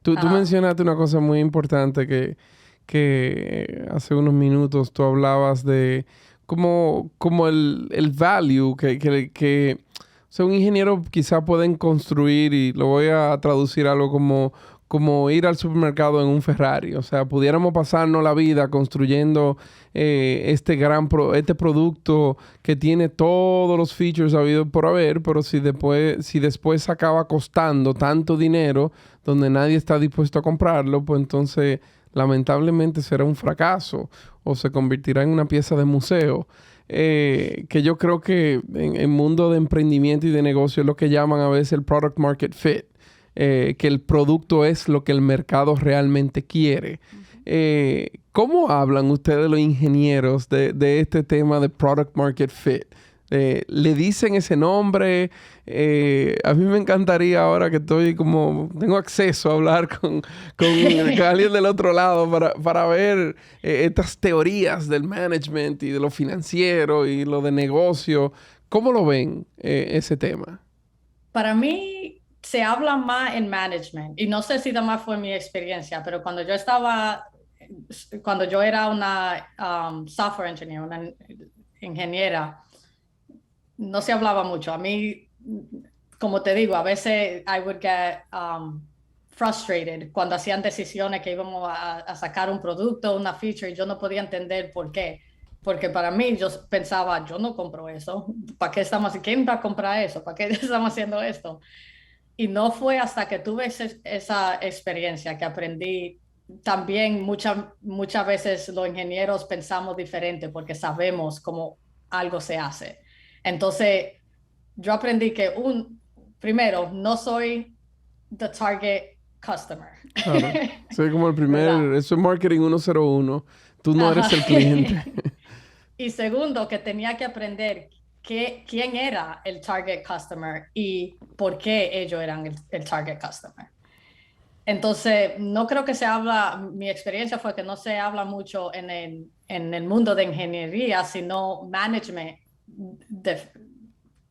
Tú mencionaste una cosa muy importante que hace unos minutos tú hablabas de como el value que o sea, un ingeniero quizá pueden construir, y lo voy a traducir algo como ir al supermercado en un Ferrari. O sea, pudiéramos pasarnos la vida construyendo este producto que tiene todos los features habidos por haber, pero si después acaba costando tanto dinero donde nadie está dispuesto a comprarlo, pues entonces lamentablemente será un fracaso o se convertirá en una pieza de museo. Que yo creo que en el mundo de emprendimiento y de negocio es lo que llaman a veces el product market fit. Que el producto es lo que el mercado realmente quiere. ¿Cómo hablan ustedes los ingenieros de este tema de product market fit? ¿Le dicen ese nombre? A mí me encantaría, ahora que tengo acceso a hablar con alguien del otro lado para ver estas teorías del management y de lo financiero y lo de negocio. ¿Cómo lo ven ese tema? Para mí se habla más en management, y no sé si además fue mi experiencia, pero cuando yo era una software engineer, una ingeniera, no se hablaba mucho. A mí, como te digo, a veces I would get frustrated cuando hacían decisiones que íbamos a sacar un producto, una feature, y yo no podía entender por qué. Porque para mí, yo pensaba, yo no compro eso. ¿Para qué ¿Quién va a comprar eso? ¿Para qué estamos haciendo esto? Y no fue hasta que tuve esa experiencia que aprendí. También muchas veces los ingenieros pensamos diferente porque sabemos cómo algo se hace. Entonces, yo aprendí que primero, no soy the target customer. Claro. Soy como eso es marketing 101. Tú no eres el cliente. Y segundo, que tenía que aprender quién era el target customer y por qué ellos eran el target customer. Entonces, no creo que mi experiencia fue que no se habla mucho en el mundo de ingeniería, sino management.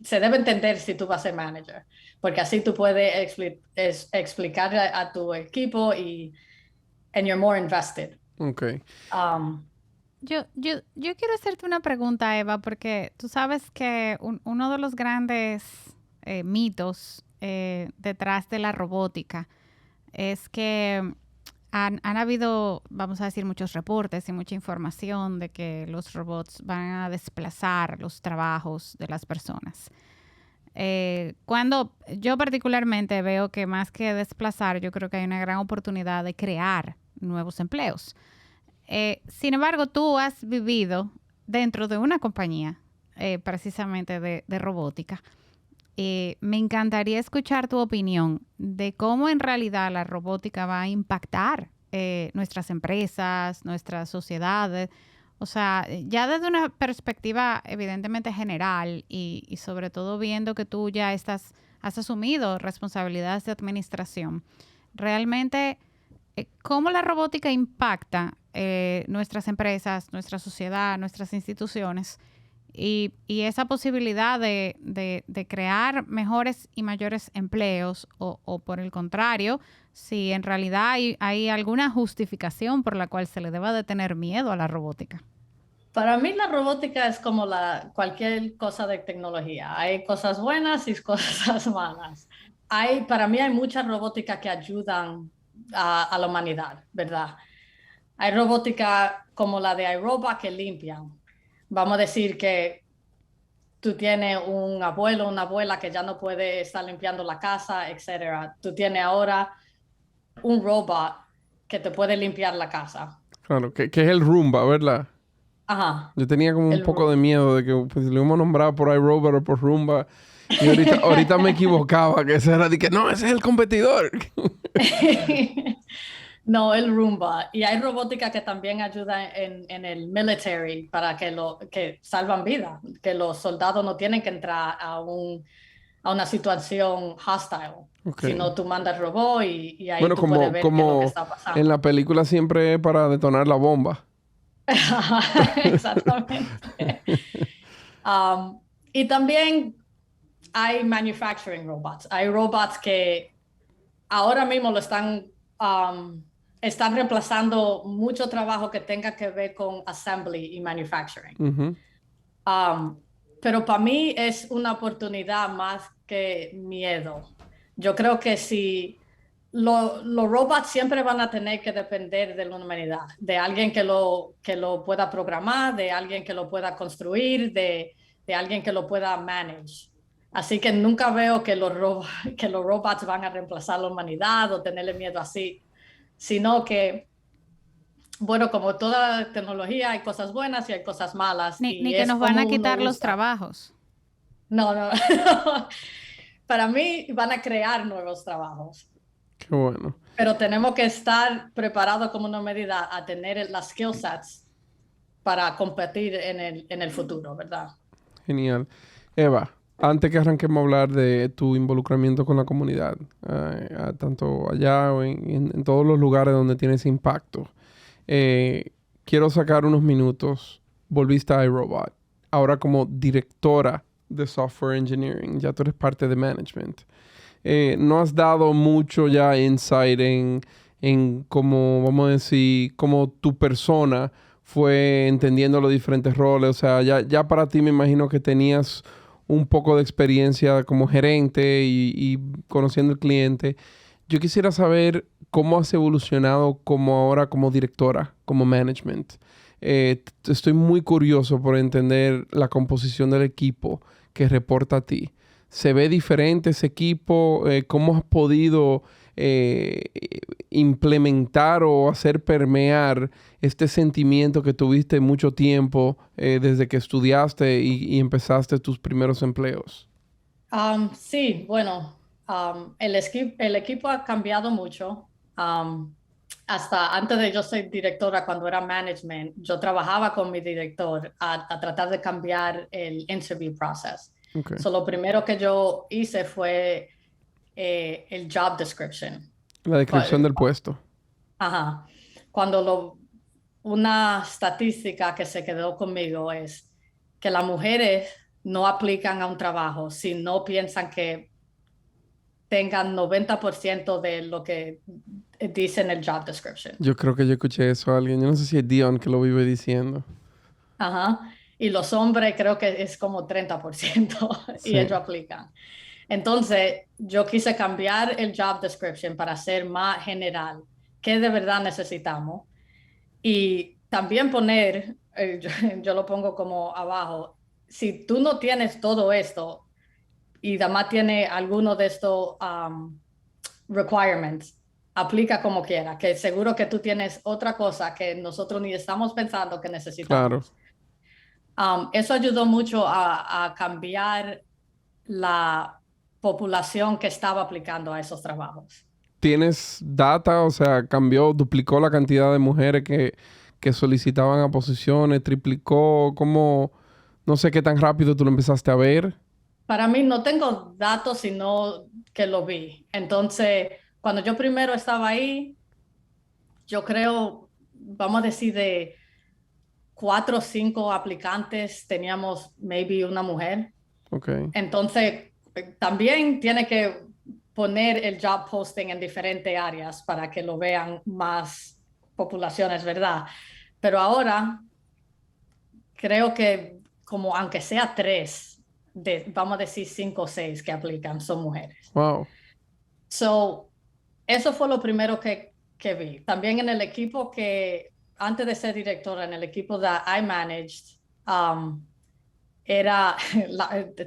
Se debe entender si tú vas a ser manager, porque así tú puedes explicar a tu equipo and you're more invested. Okay. Yo quiero hacerte una pregunta, Eva, porque tú sabes que uno de los grandes mitos detrás de la robótica es que han habido, vamos a decir, muchos reportes y mucha información de que los robots van a desplazar los trabajos de las personas. Cuando yo particularmente veo que más que desplazar, yo creo que hay una gran oportunidad de crear nuevos empleos. Sin embargo, tú has vivido dentro de una compañía precisamente de robótica. Me encantaría escuchar tu opinión de cómo en realidad la robótica va a impactar nuestras empresas, nuestras sociedades. O sea, ya desde una perspectiva evidentemente general y sobre todo viendo que tú ya has asumido responsabilidades de administración, realmente, ¿cómo la robótica impacta nuestras empresas, nuestra sociedad, nuestras instituciones? Y esa posibilidad de crear mejores y mayores empleos o por el contrario, si en realidad hay alguna justificación por la cual se le deba de tener miedo a la robótica. Para mí la robótica es como cualquier cosa de tecnología. Hay cosas buenas y cosas malas. Para mí hay mucha robótica que ayudan a la humanidad, ¿verdad? Hay robótica como la de iRobot que limpian. Vamos a decir que tú tienes un abuelo o una abuela que ya no puede estar limpiando la casa, etc. Tú tienes ahora un robot que te puede limpiar la casa. Claro, que es el Roomba, ¿verdad? Ajá. Yo tenía como un poco de miedo de que pues, si lo íbamos a nombrar por iRobot o por Roomba. Y ahorita me equivocaba, que ese era de que no, ese es el competidor. No, el Roomba. Y hay robótica que también ayuda en el military para que salvan vidas, que los soldados no tienen que entrar a una situación hostile. Okay. Sino tú mandas robot y ahí bueno, tú puedes ver qué es lo que está pasando. En la película siempre es para detonar la bomba. Exactamente. Y también hay manufacturing robots. Hay robots que ahora mismo están reemplazando mucho trabajo que tenga que ver con assembly y manufacturing. Uh-huh. Pero para mí es una oportunidad más que miedo. Yo creo que si los robots siempre van a tener que depender de la humanidad, de alguien que lo pueda programar, de alguien que lo pueda construir, de alguien que lo pueda manage. Así que nunca veo que los robots van a reemplazar a la humanidad o tenerle miedo así, sino que, bueno, como toda tecnología, hay cosas buenas y hay cosas malas. Ni que nos van a quitar los trabajos. No. Para mí van a crear nuevos trabajos. Qué bueno. Pero tenemos que estar preparados como una medida a tener las skill sets para competir en el futuro, ¿verdad? Genial. Eva, antes que arranquemos a hablar de tu involucramiento con la comunidad, tanto allá o en todos los lugares donde tienes impacto, quiero sacar unos minutos. Volviste a iRobot. Ahora como directora de Software Engineering. Ya tú eres parte de management. No has dado mucho ya insight en cómo, vamos a decir, cómo tu persona fue entendiendo los diferentes roles. O sea, ya para ti me imagino que tenías un poco de experiencia como gerente y conociendo el cliente. Yo quisiera saber cómo has evolucionado como ahora como directora, como management. Estoy muy curioso por entender la composición del equipo que reporta a ti. ¿Se ve diferente ese equipo? ¿Cómo has podido implementar o hacer permear este sentimiento que tuviste mucho tiempo desde que estudiaste y empezaste tus primeros empleos? Sí, bueno, el equipo ha cambiado mucho. Hasta antes de yo ser directora, cuando era management, yo trabajaba con mi director a tratar de cambiar el interview process. Okay. So, lo primero que yo hice fue el job description. La descripción del puesto. Ajá. Una estadística que se quedó conmigo es que las mujeres no aplican a un trabajo si no piensan que tengan 90% de lo que dice en el job description. Yo creo que yo escuché eso a alguien. Yo no sé si es Dion que lo vive diciendo. Ajá. Y los hombres creo que es como 30% Sí. y ellos aplican. Entonces, yo quise cambiar el job description para ser más general, qué de verdad necesitamos. Y también poner, yo lo pongo como abajo, si tú no tienes todo esto y además tiene alguno de estos requirements, aplica como quiera, que seguro que tú tienes otra cosa que nosotros ni estamos pensando que necesitamos. Claro. Eso ayudó mucho a cambiar la población que estaba aplicando a esos trabajos. ¿Tienes data? O sea, cambió, duplicó la cantidad de mujeres que solicitaban a posiciones, triplicó, ¿cómo? No sé qué tan rápido tú lo empezaste a ver. Para mí no tengo datos, sino que lo vi. Entonces, cuando yo primero estaba ahí, yo creo, vamos a decir, de 4 o 5 aplicantes, teníamos maybe una mujer. Ok. Entonces, también tiene que poner el job posting en diferentes áreas para que lo vean más poblaciones, ¿verdad? Pero ahora creo que como aunque sea 3, vamos a decir 5 o 6 que aplican son mujeres. Wow. So, eso fue lo primero que vi. También en el equipo que, antes de ser directora, en el equipo that I managed,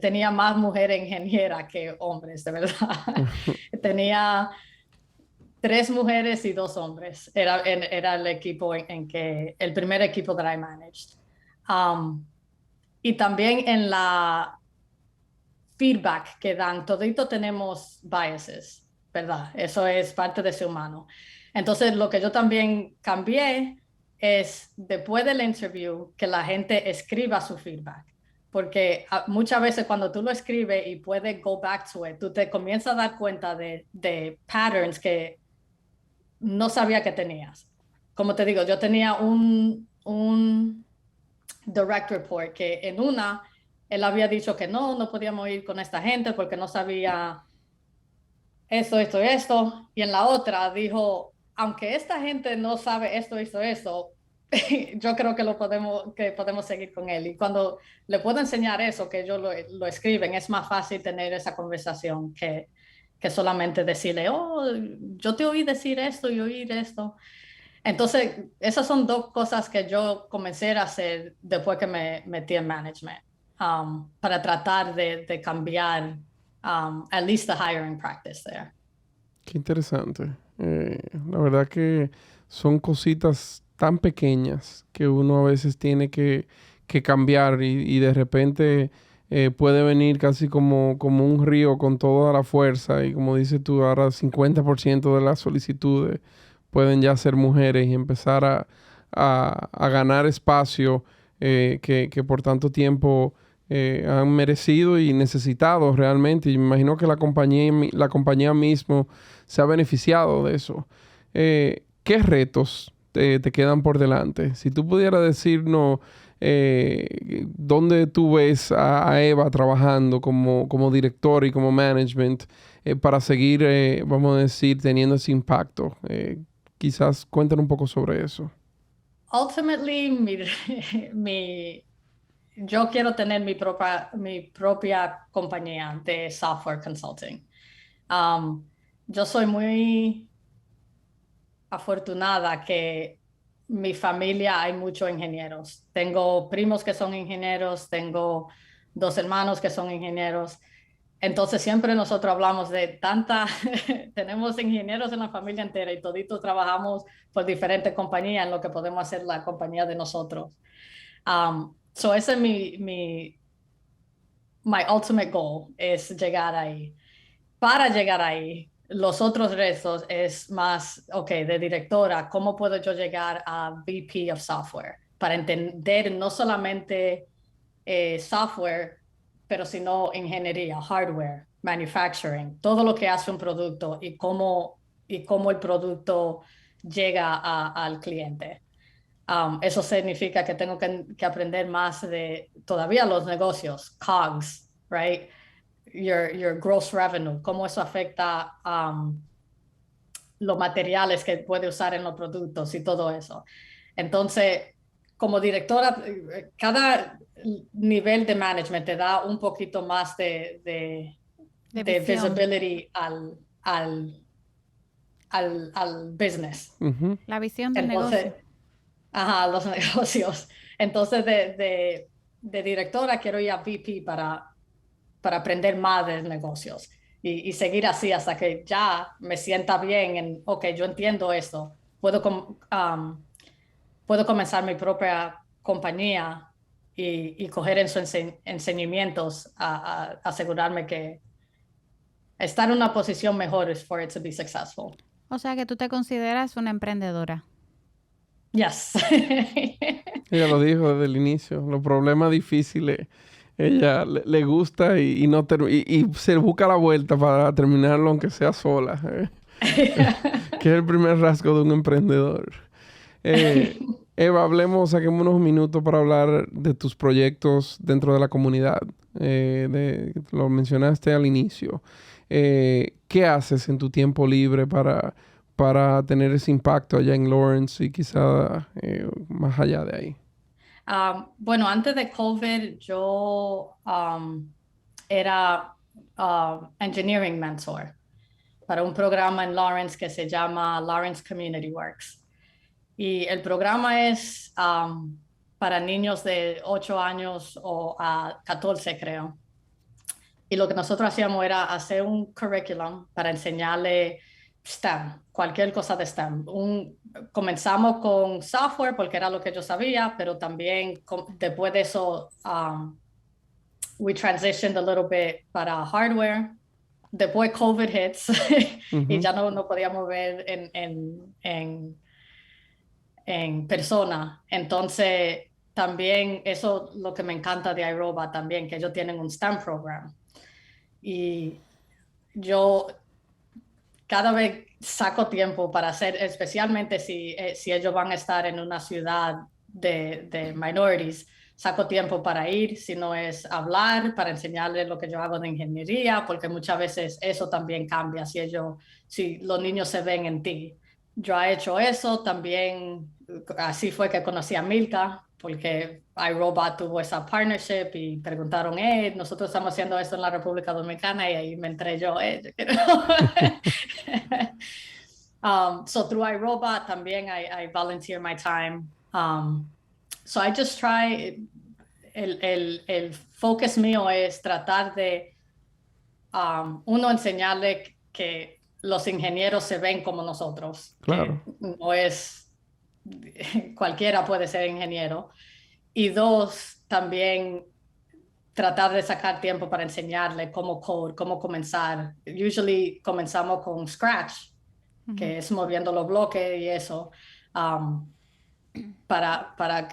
tenía más mujeres ingenieras que hombres, de verdad. Tenía 3 mujeres y 2 hombres. Era el equipo el primer equipo that I managed. Y también en la feedback que dan, todito tenemos biases, ¿verdad? Eso es parte de ser humano. Entonces, lo que yo también cambié es, después del interview, que la gente escriba su feedback. Porque muchas veces cuando tú lo escribes y puedes go back to it, tú te comienzas a dar cuenta de patterns que no sabía que tenías. Como te digo, yo tenía un direct report que en una él había dicho que no podíamos ir con esta gente porque no sabía esto. Y en la otra dijo, aunque esta gente no sabe esto, yo creo que podemos seguir con él. Y cuando le puedo enseñar eso, que ellos lo escriben, es más fácil tener esa conversación que solamente decirle, oh, yo te oí decir esto y oír esto. Entonces, esas son 2 cosas que yo comencé a hacer después que me metí en management, para tratar de cambiar, at least the hiring practice there. Qué interesante. La verdad que son cositas tan pequeñas que uno a veces tiene que cambiar y de repente puede venir casi como un río con toda la fuerza y como dices tú, ahora 50% de las solicitudes pueden ya ser mujeres y empezar a ganar espacio que por tanto tiempo han merecido y necesitado realmente. Y me imagino que la compañía mismo se ha beneficiado de eso. ¿Qué retos te quedan por delante? Si tú pudieras decirnos dónde tú ves a Eva trabajando como director y como management para seguir, vamos a decir, teniendo ese impacto. Quizás cuéntanos un poco sobre eso. Ultimately, yo quiero tener mi propia compañía de software consulting. Yo soy muy afortunada que mi familia hay muchos ingenieros. Tengo primos que son ingenieros, tengo 2 hermanos que son ingenieros. Entonces siempre nosotros hablamos de tenemos ingenieros en la familia entera y toditos trabajamos por diferentes compañías en lo que podemos hacer la compañía de nosotros. So ese es my ultimate goal, es llegar ahí. Para llegar ahí, los otros retos es más, de directora, ¿cómo puedo yo llegar a VP of Software? Para entender no solamente software, pero sino ingeniería, hardware, manufacturing, todo lo que hace un producto y cómo el producto llega al cliente. Eso significa que tengo que aprender más de todavía los negocios, COGS, right? Your gross revenue, cómo eso afecta los materiales que puede usar en los productos y todo eso. Entonces, como directora, cada nivel de management te da un poquito más de visibility al business. Uh-huh. La visión del Entonces, negocio. Ajá, los negocios. Entonces, de directora quiero ir a VP para aprender más de negocios y seguir así hasta que ya me sienta bien en, yo entiendo esto, puedo comenzar mi propia compañía y coger en sus enseñamientos a asegurarme que estar en una posición mejor is for it to be successful. O sea que tú te consideras una emprendedora. Yes. Ella lo dijo desde el inicio. Los problemas difíciles, ella le gusta y no y se busca la vuelta para terminarlo aunque sea sola. Que es el primer rasgo de un emprendedor. Eva, saquemos unos minutos para hablar de tus proyectos dentro de la comunidad. Lo mencionaste al inicio. ¿Qué haces en tu tiempo libre para tener ese impacto allá en Lawrence y quizá más allá de ahí? Bueno, antes de COVID yo era engineering mentor para un programa en Lawrence que se llama Lawrence Community Works. Y el programa es para niños de 8 años o a 14, creo. Y lo que nosotros hacíamos era hacer un curriculum para enseñarle STEM, cualquier cosa de STEM. Comenzamos con software porque era lo que yo sabía, pero también después de eso, we transitioned a little bit para hardware. Después COVID hits y ya no podíamos ver en persona. Entonces, también eso es lo que me encanta de iRobot también, que ellos tienen un STEM program. Y yo cada vez saco tiempo para hacer, especialmente si ellos van a estar en una ciudad de minorities, saco tiempo para ir, si no es hablar, para enseñarles lo que yo hago de ingeniería, porque muchas veces eso también cambia si los niños se ven en ti. Yo he hecho eso también, así fue que conocí a Milka, porque iRobot tuvo esa partnership y preguntaron, nosotros estamos haciendo esto en la República Dominicana, y ahí me entré yo quiero. So through iRobot también I volunteer my time. So I just try, el focus mío es tratar de uno enseñarle que los ingenieros se ven como nosotros. Claro. Que no es cualquiera puede ser ingeniero. Y dos, también tratar de sacar tiempo para enseñarle cómo comenzar. Usually comenzamos con Scratch, que es moviendo los bloques y eso. Para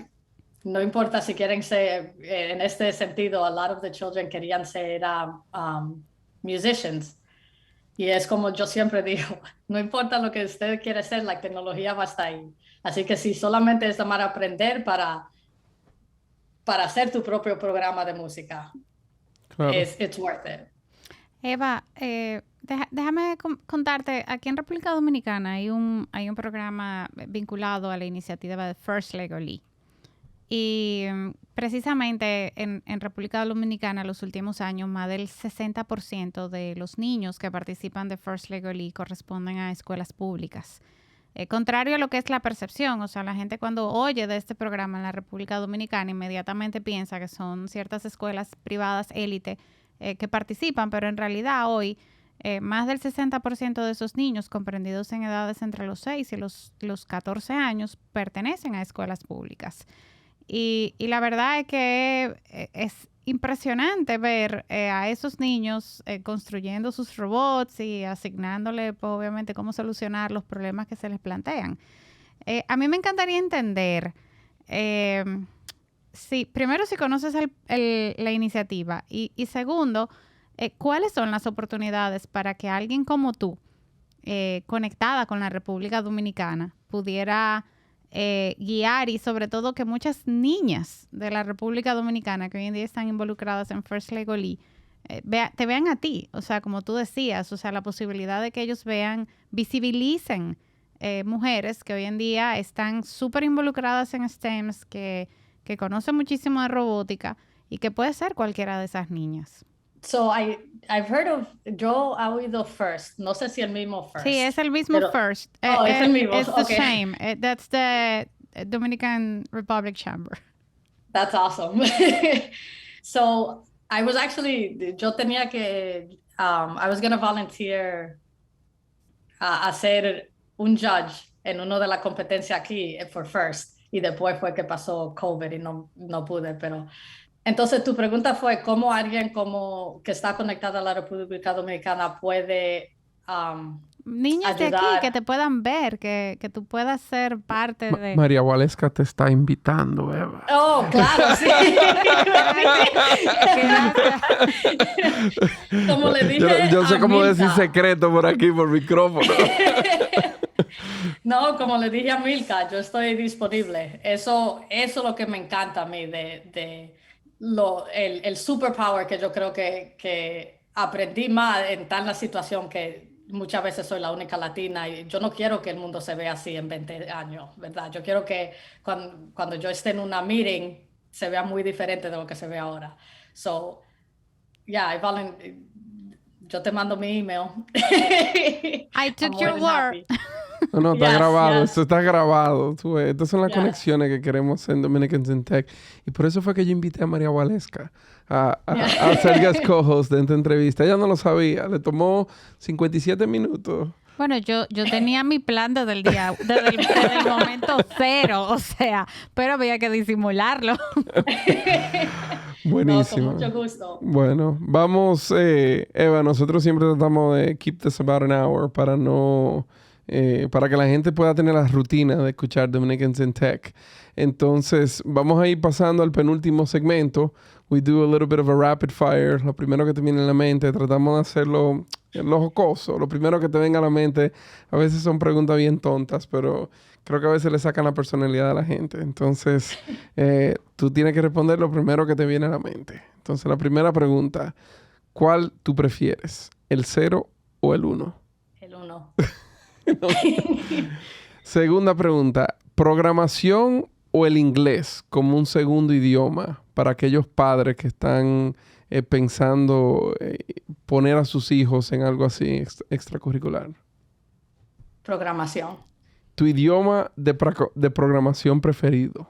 no importa si quieren ser, en este sentido, a lot of the children querían ser musicians. Y es como yo siempre digo, no importa lo que usted quiere ser, la tecnología va a estar ahí. Así que si solamente es tomar aprender para hacer tu propio programa de música, claro. it's worth it. Eva, déjame contarte, aquí en República Dominicana hay un programa vinculado a la iniciativa de First Lego Lee. Y precisamente en República Dominicana, los últimos años, más del 60% de los niños que participan de First Lego Lee corresponden a escuelas públicas. Contrario a lo que es la percepción, o sea, la gente cuando oye de este programa en la República Dominicana inmediatamente piensa que son ciertas escuelas privadas élite que participan, pero en realidad hoy más del 60% de esos niños comprendidos en edades entre los 6 y los 14 años pertenecen a escuelas públicas. Y la verdad es que es impresionante ver a esos niños construyendo sus robots y asignándole, pues, obviamente, cómo solucionar los problemas que se les plantean. A mí me encantaría entender, primero, si conoces la iniciativa y segundo, ¿cuáles son las oportunidades para que alguien como tú, conectada con la República Dominicana, pudiera guiar y sobre todo que muchas niñas de la República Dominicana que hoy en día están involucradas en First Lego Lee te vean a ti, o sea, como tú decías, o sea, la posibilidad de que ellos visibilicen mujeres que hoy en día están súper involucradas en STEMs, que conocen muchísimo de robótica y que puede ser cualquiera de esas niñas. So I've heard of, yo he oído First, no sé si el mismo First. Sí, es el mismo First. Es el mismo, It's the same. That's the Dominican Republic Chamber. That's awesome. So I was actually, yo tenía que, I was going to volunteer a ser un judge en uno de las competencias aquí for First. y después fue que pasó COVID y no pude, pero... Entonces, tu pregunta fue cómo alguien como que está conectado a la República Dominicana puede niños de aquí que te puedan ver, que tú puedas ser parte de... María Waleska te está invitando, Eva. Oh, claro, sí. Como le dije yo sé a cómo Milka. decir secreto por aquí, por micrófono. No, como le dije a Milka, yo estoy disponible. Eso es lo que me encanta a mí el superpower que yo creo que aprendí más en tal situación que muchas veces soy la única latina y yo no quiero que el mundo se vea así en 20 años, ¿verdad? Yo quiero que cuando yo esté en una meeting se vea muy diferente de lo que se ve ahora. So, yeah, yo te mando mi email. I took your word. No, está Yes, grabado. yes. Esto está grabado. Tú ves, estas son las Yes. conexiones que queremos en Dominicans in Tech. Y por eso fue que yo invité a María Waleska a ser guest co-host de esta entrevista. Ella no lo sabía. Le tomó 57 minutos. Bueno, yo tenía mi plan desde el momento cero, o sea, pero había que disimularlo. Buenísimo. No, con mucho gusto. Bueno, vamos, Eva, nosotros siempre tratamos de keep this about an hour para que la gente pueda tener la rutina de escuchar Dominicans in Tech. Entonces, vamos a ir pasando al penúltimo segmento. We do a little bit of a rapid fire. Lo primero que te viene en la mente, tratamos de hacerlo lo jocoso. Lo primero que te venga a la mente, a veces son preguntas bien tontas, pero creo que a veces le sacan la personalidad a la gente. Entonces, tú tienes que responder lo primero que te viene a la mente. Entonces, la primera pregunta, ¿cuál tú prefieres? ¿El 0 o el 1? El 1. Segunda pregunta, ¿programación o el inglés como un segundo idioma para aquellos padres que están pensando poner a sus hijos en algo así extracurricular? Programación. ¿Tu idioma de programación preferido?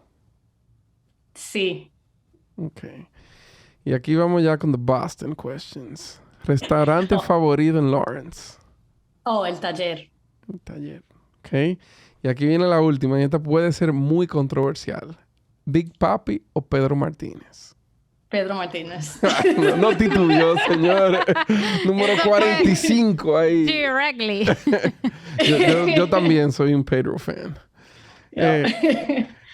Sí. Ok. Y aquí vamos ya con the Boston questions. ¿Restaurante favorito en Lawrence? Oh, el taller. El taller. Ok. Y aquí viene la última, y esta puede ser muy controversial. ¿Big Papi o Pedro Martínez? Pedro Martínez. No titubeo, señor. Número Eso fue 45 ahí. Directly. Yo también soy un Pedro fan.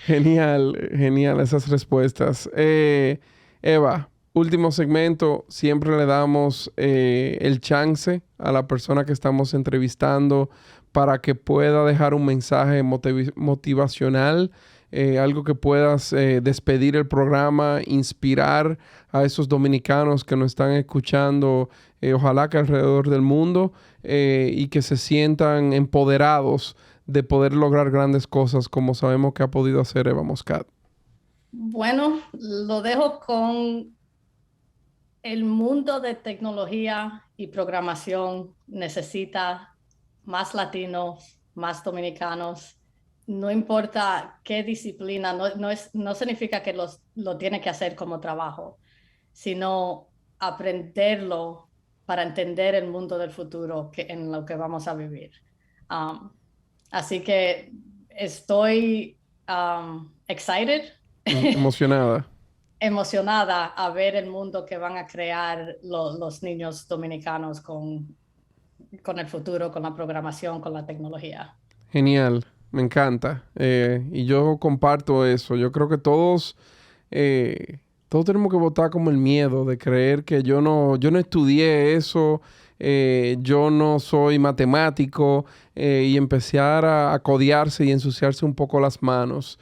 Genial esas respuestas. Eva, último segmento. Siempre le damos el chance a la persona que estamos entrevistando para que pueda dejar un mensaje motivacional, algo que puedas despedir el programa, inspirar a esos dominicanos que nos están escuchando, ojalá que alrededor del mundo, y que se sientan empoderados de poder lograr grandes cosas como sabemos que ha podido hacer Eva Moscat. Bueno, lo dejo con el mundo de tecnología y programación necesita más latinos, más dominicanos. No importa qué disciplina, no significa que lo tiene que hacer como trabajo, sino aprenderlo para entender el mundo del futuro en lo que vamos a vivir. Así que estoy excited. Emocionada. Emocionada a ver el mundo que van a crear los niños dominicanos con el futuro, con la programación, con la tecnología. Genial, me encanta. Y yo comparto eso. Yo creo que todos tenemos que votar como el miedo de creer que yo no estudié eso, yo no soy matemático, y empezar a codearse y ensuciarse un poco las manos.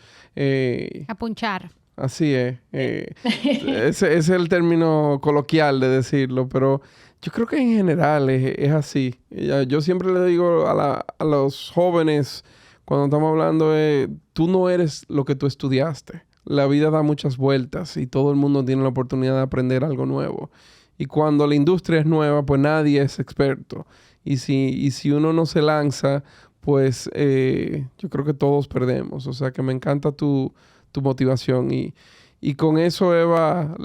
A punchar. Así es. Ese es el término coloquial de decirlo, pero yo creo que en general es así. Yo siempre le digo a los jóvenes cuando estamos hablando tú no eres lo que tú estudiaste. La vida da muchas vueltas y todo el mundo tiene la oportunidad de aprender algo nuevo. Y cuando la industria es nueva, pues nadie es experto. Y si uno no se lanza, pues yo creo que todos perdemos. O sea que me encanta tu motivación. Y con eso, Eva,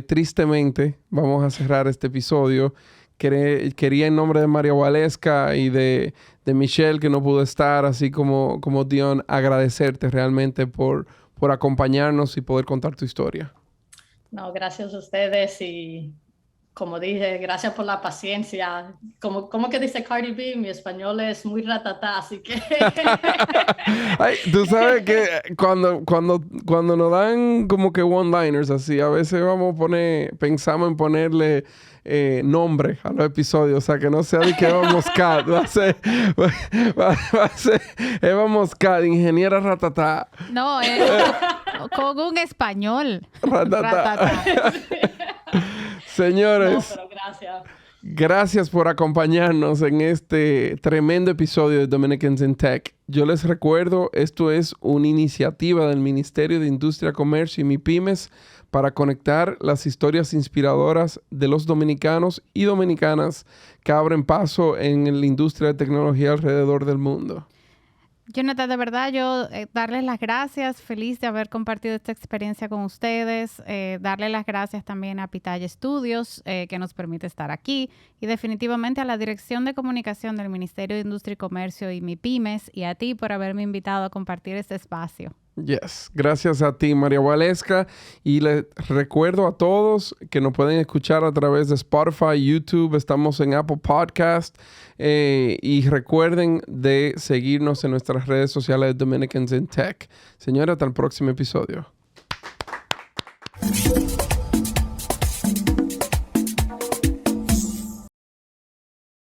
tristemente vamos a cerrar este episodio. quería en nombre de María Waleska y de Michelle, que no pudo estar, así como Dion, agradecerte realmente por acompañarnos y poder contar tu historia. No, gracias a ustedes y como dije, gracias por la paciencia. Como que dice Cardi B, mi español es muy ratatá, así que... Ay, tú sabes que cuando nos dan como que one-liners así, a veces pensamos en ponerle nombre a los episodios, o sea, que no sea de que Eva Moscat, va a ser Eva Moscat, ingeniera ratatá. No, con un español. Ratatá. Señores, No, pero gracias. Gracias por acompañarnos en este tremendo episodio de Dominicans in Tech. Yo les recuerdo, esto es una iniciativa del Ministerio de Industria, Comercio y MIPYMES para conectar las historias inspiradoras de los dominicanos y dominicanas que abren paso en la industria de tecnología alrededor del mundo. Jonathan, de verdad, yo darles las gracias, feliz de haber compartido esta experiencia con ustedes, darle las gracias también a Pitaya Studios, que nos permite estar aquí, y definitivamente a la Dirección de Comunicación del Ministerio de Industria y Comercio y MIPYMES, y a ti por haberme invitado a compartir este espacio. Yes, gracias a ti, María Waleska. Y les recuerdo a todos que nos pueden escuchar a través de Spotify, YouTube, estamos en Apple Podcast. Y recuerden de seguirnos en nuestras redes sociales de Dominicans in Tech. Señora, hasta el próximo episodio.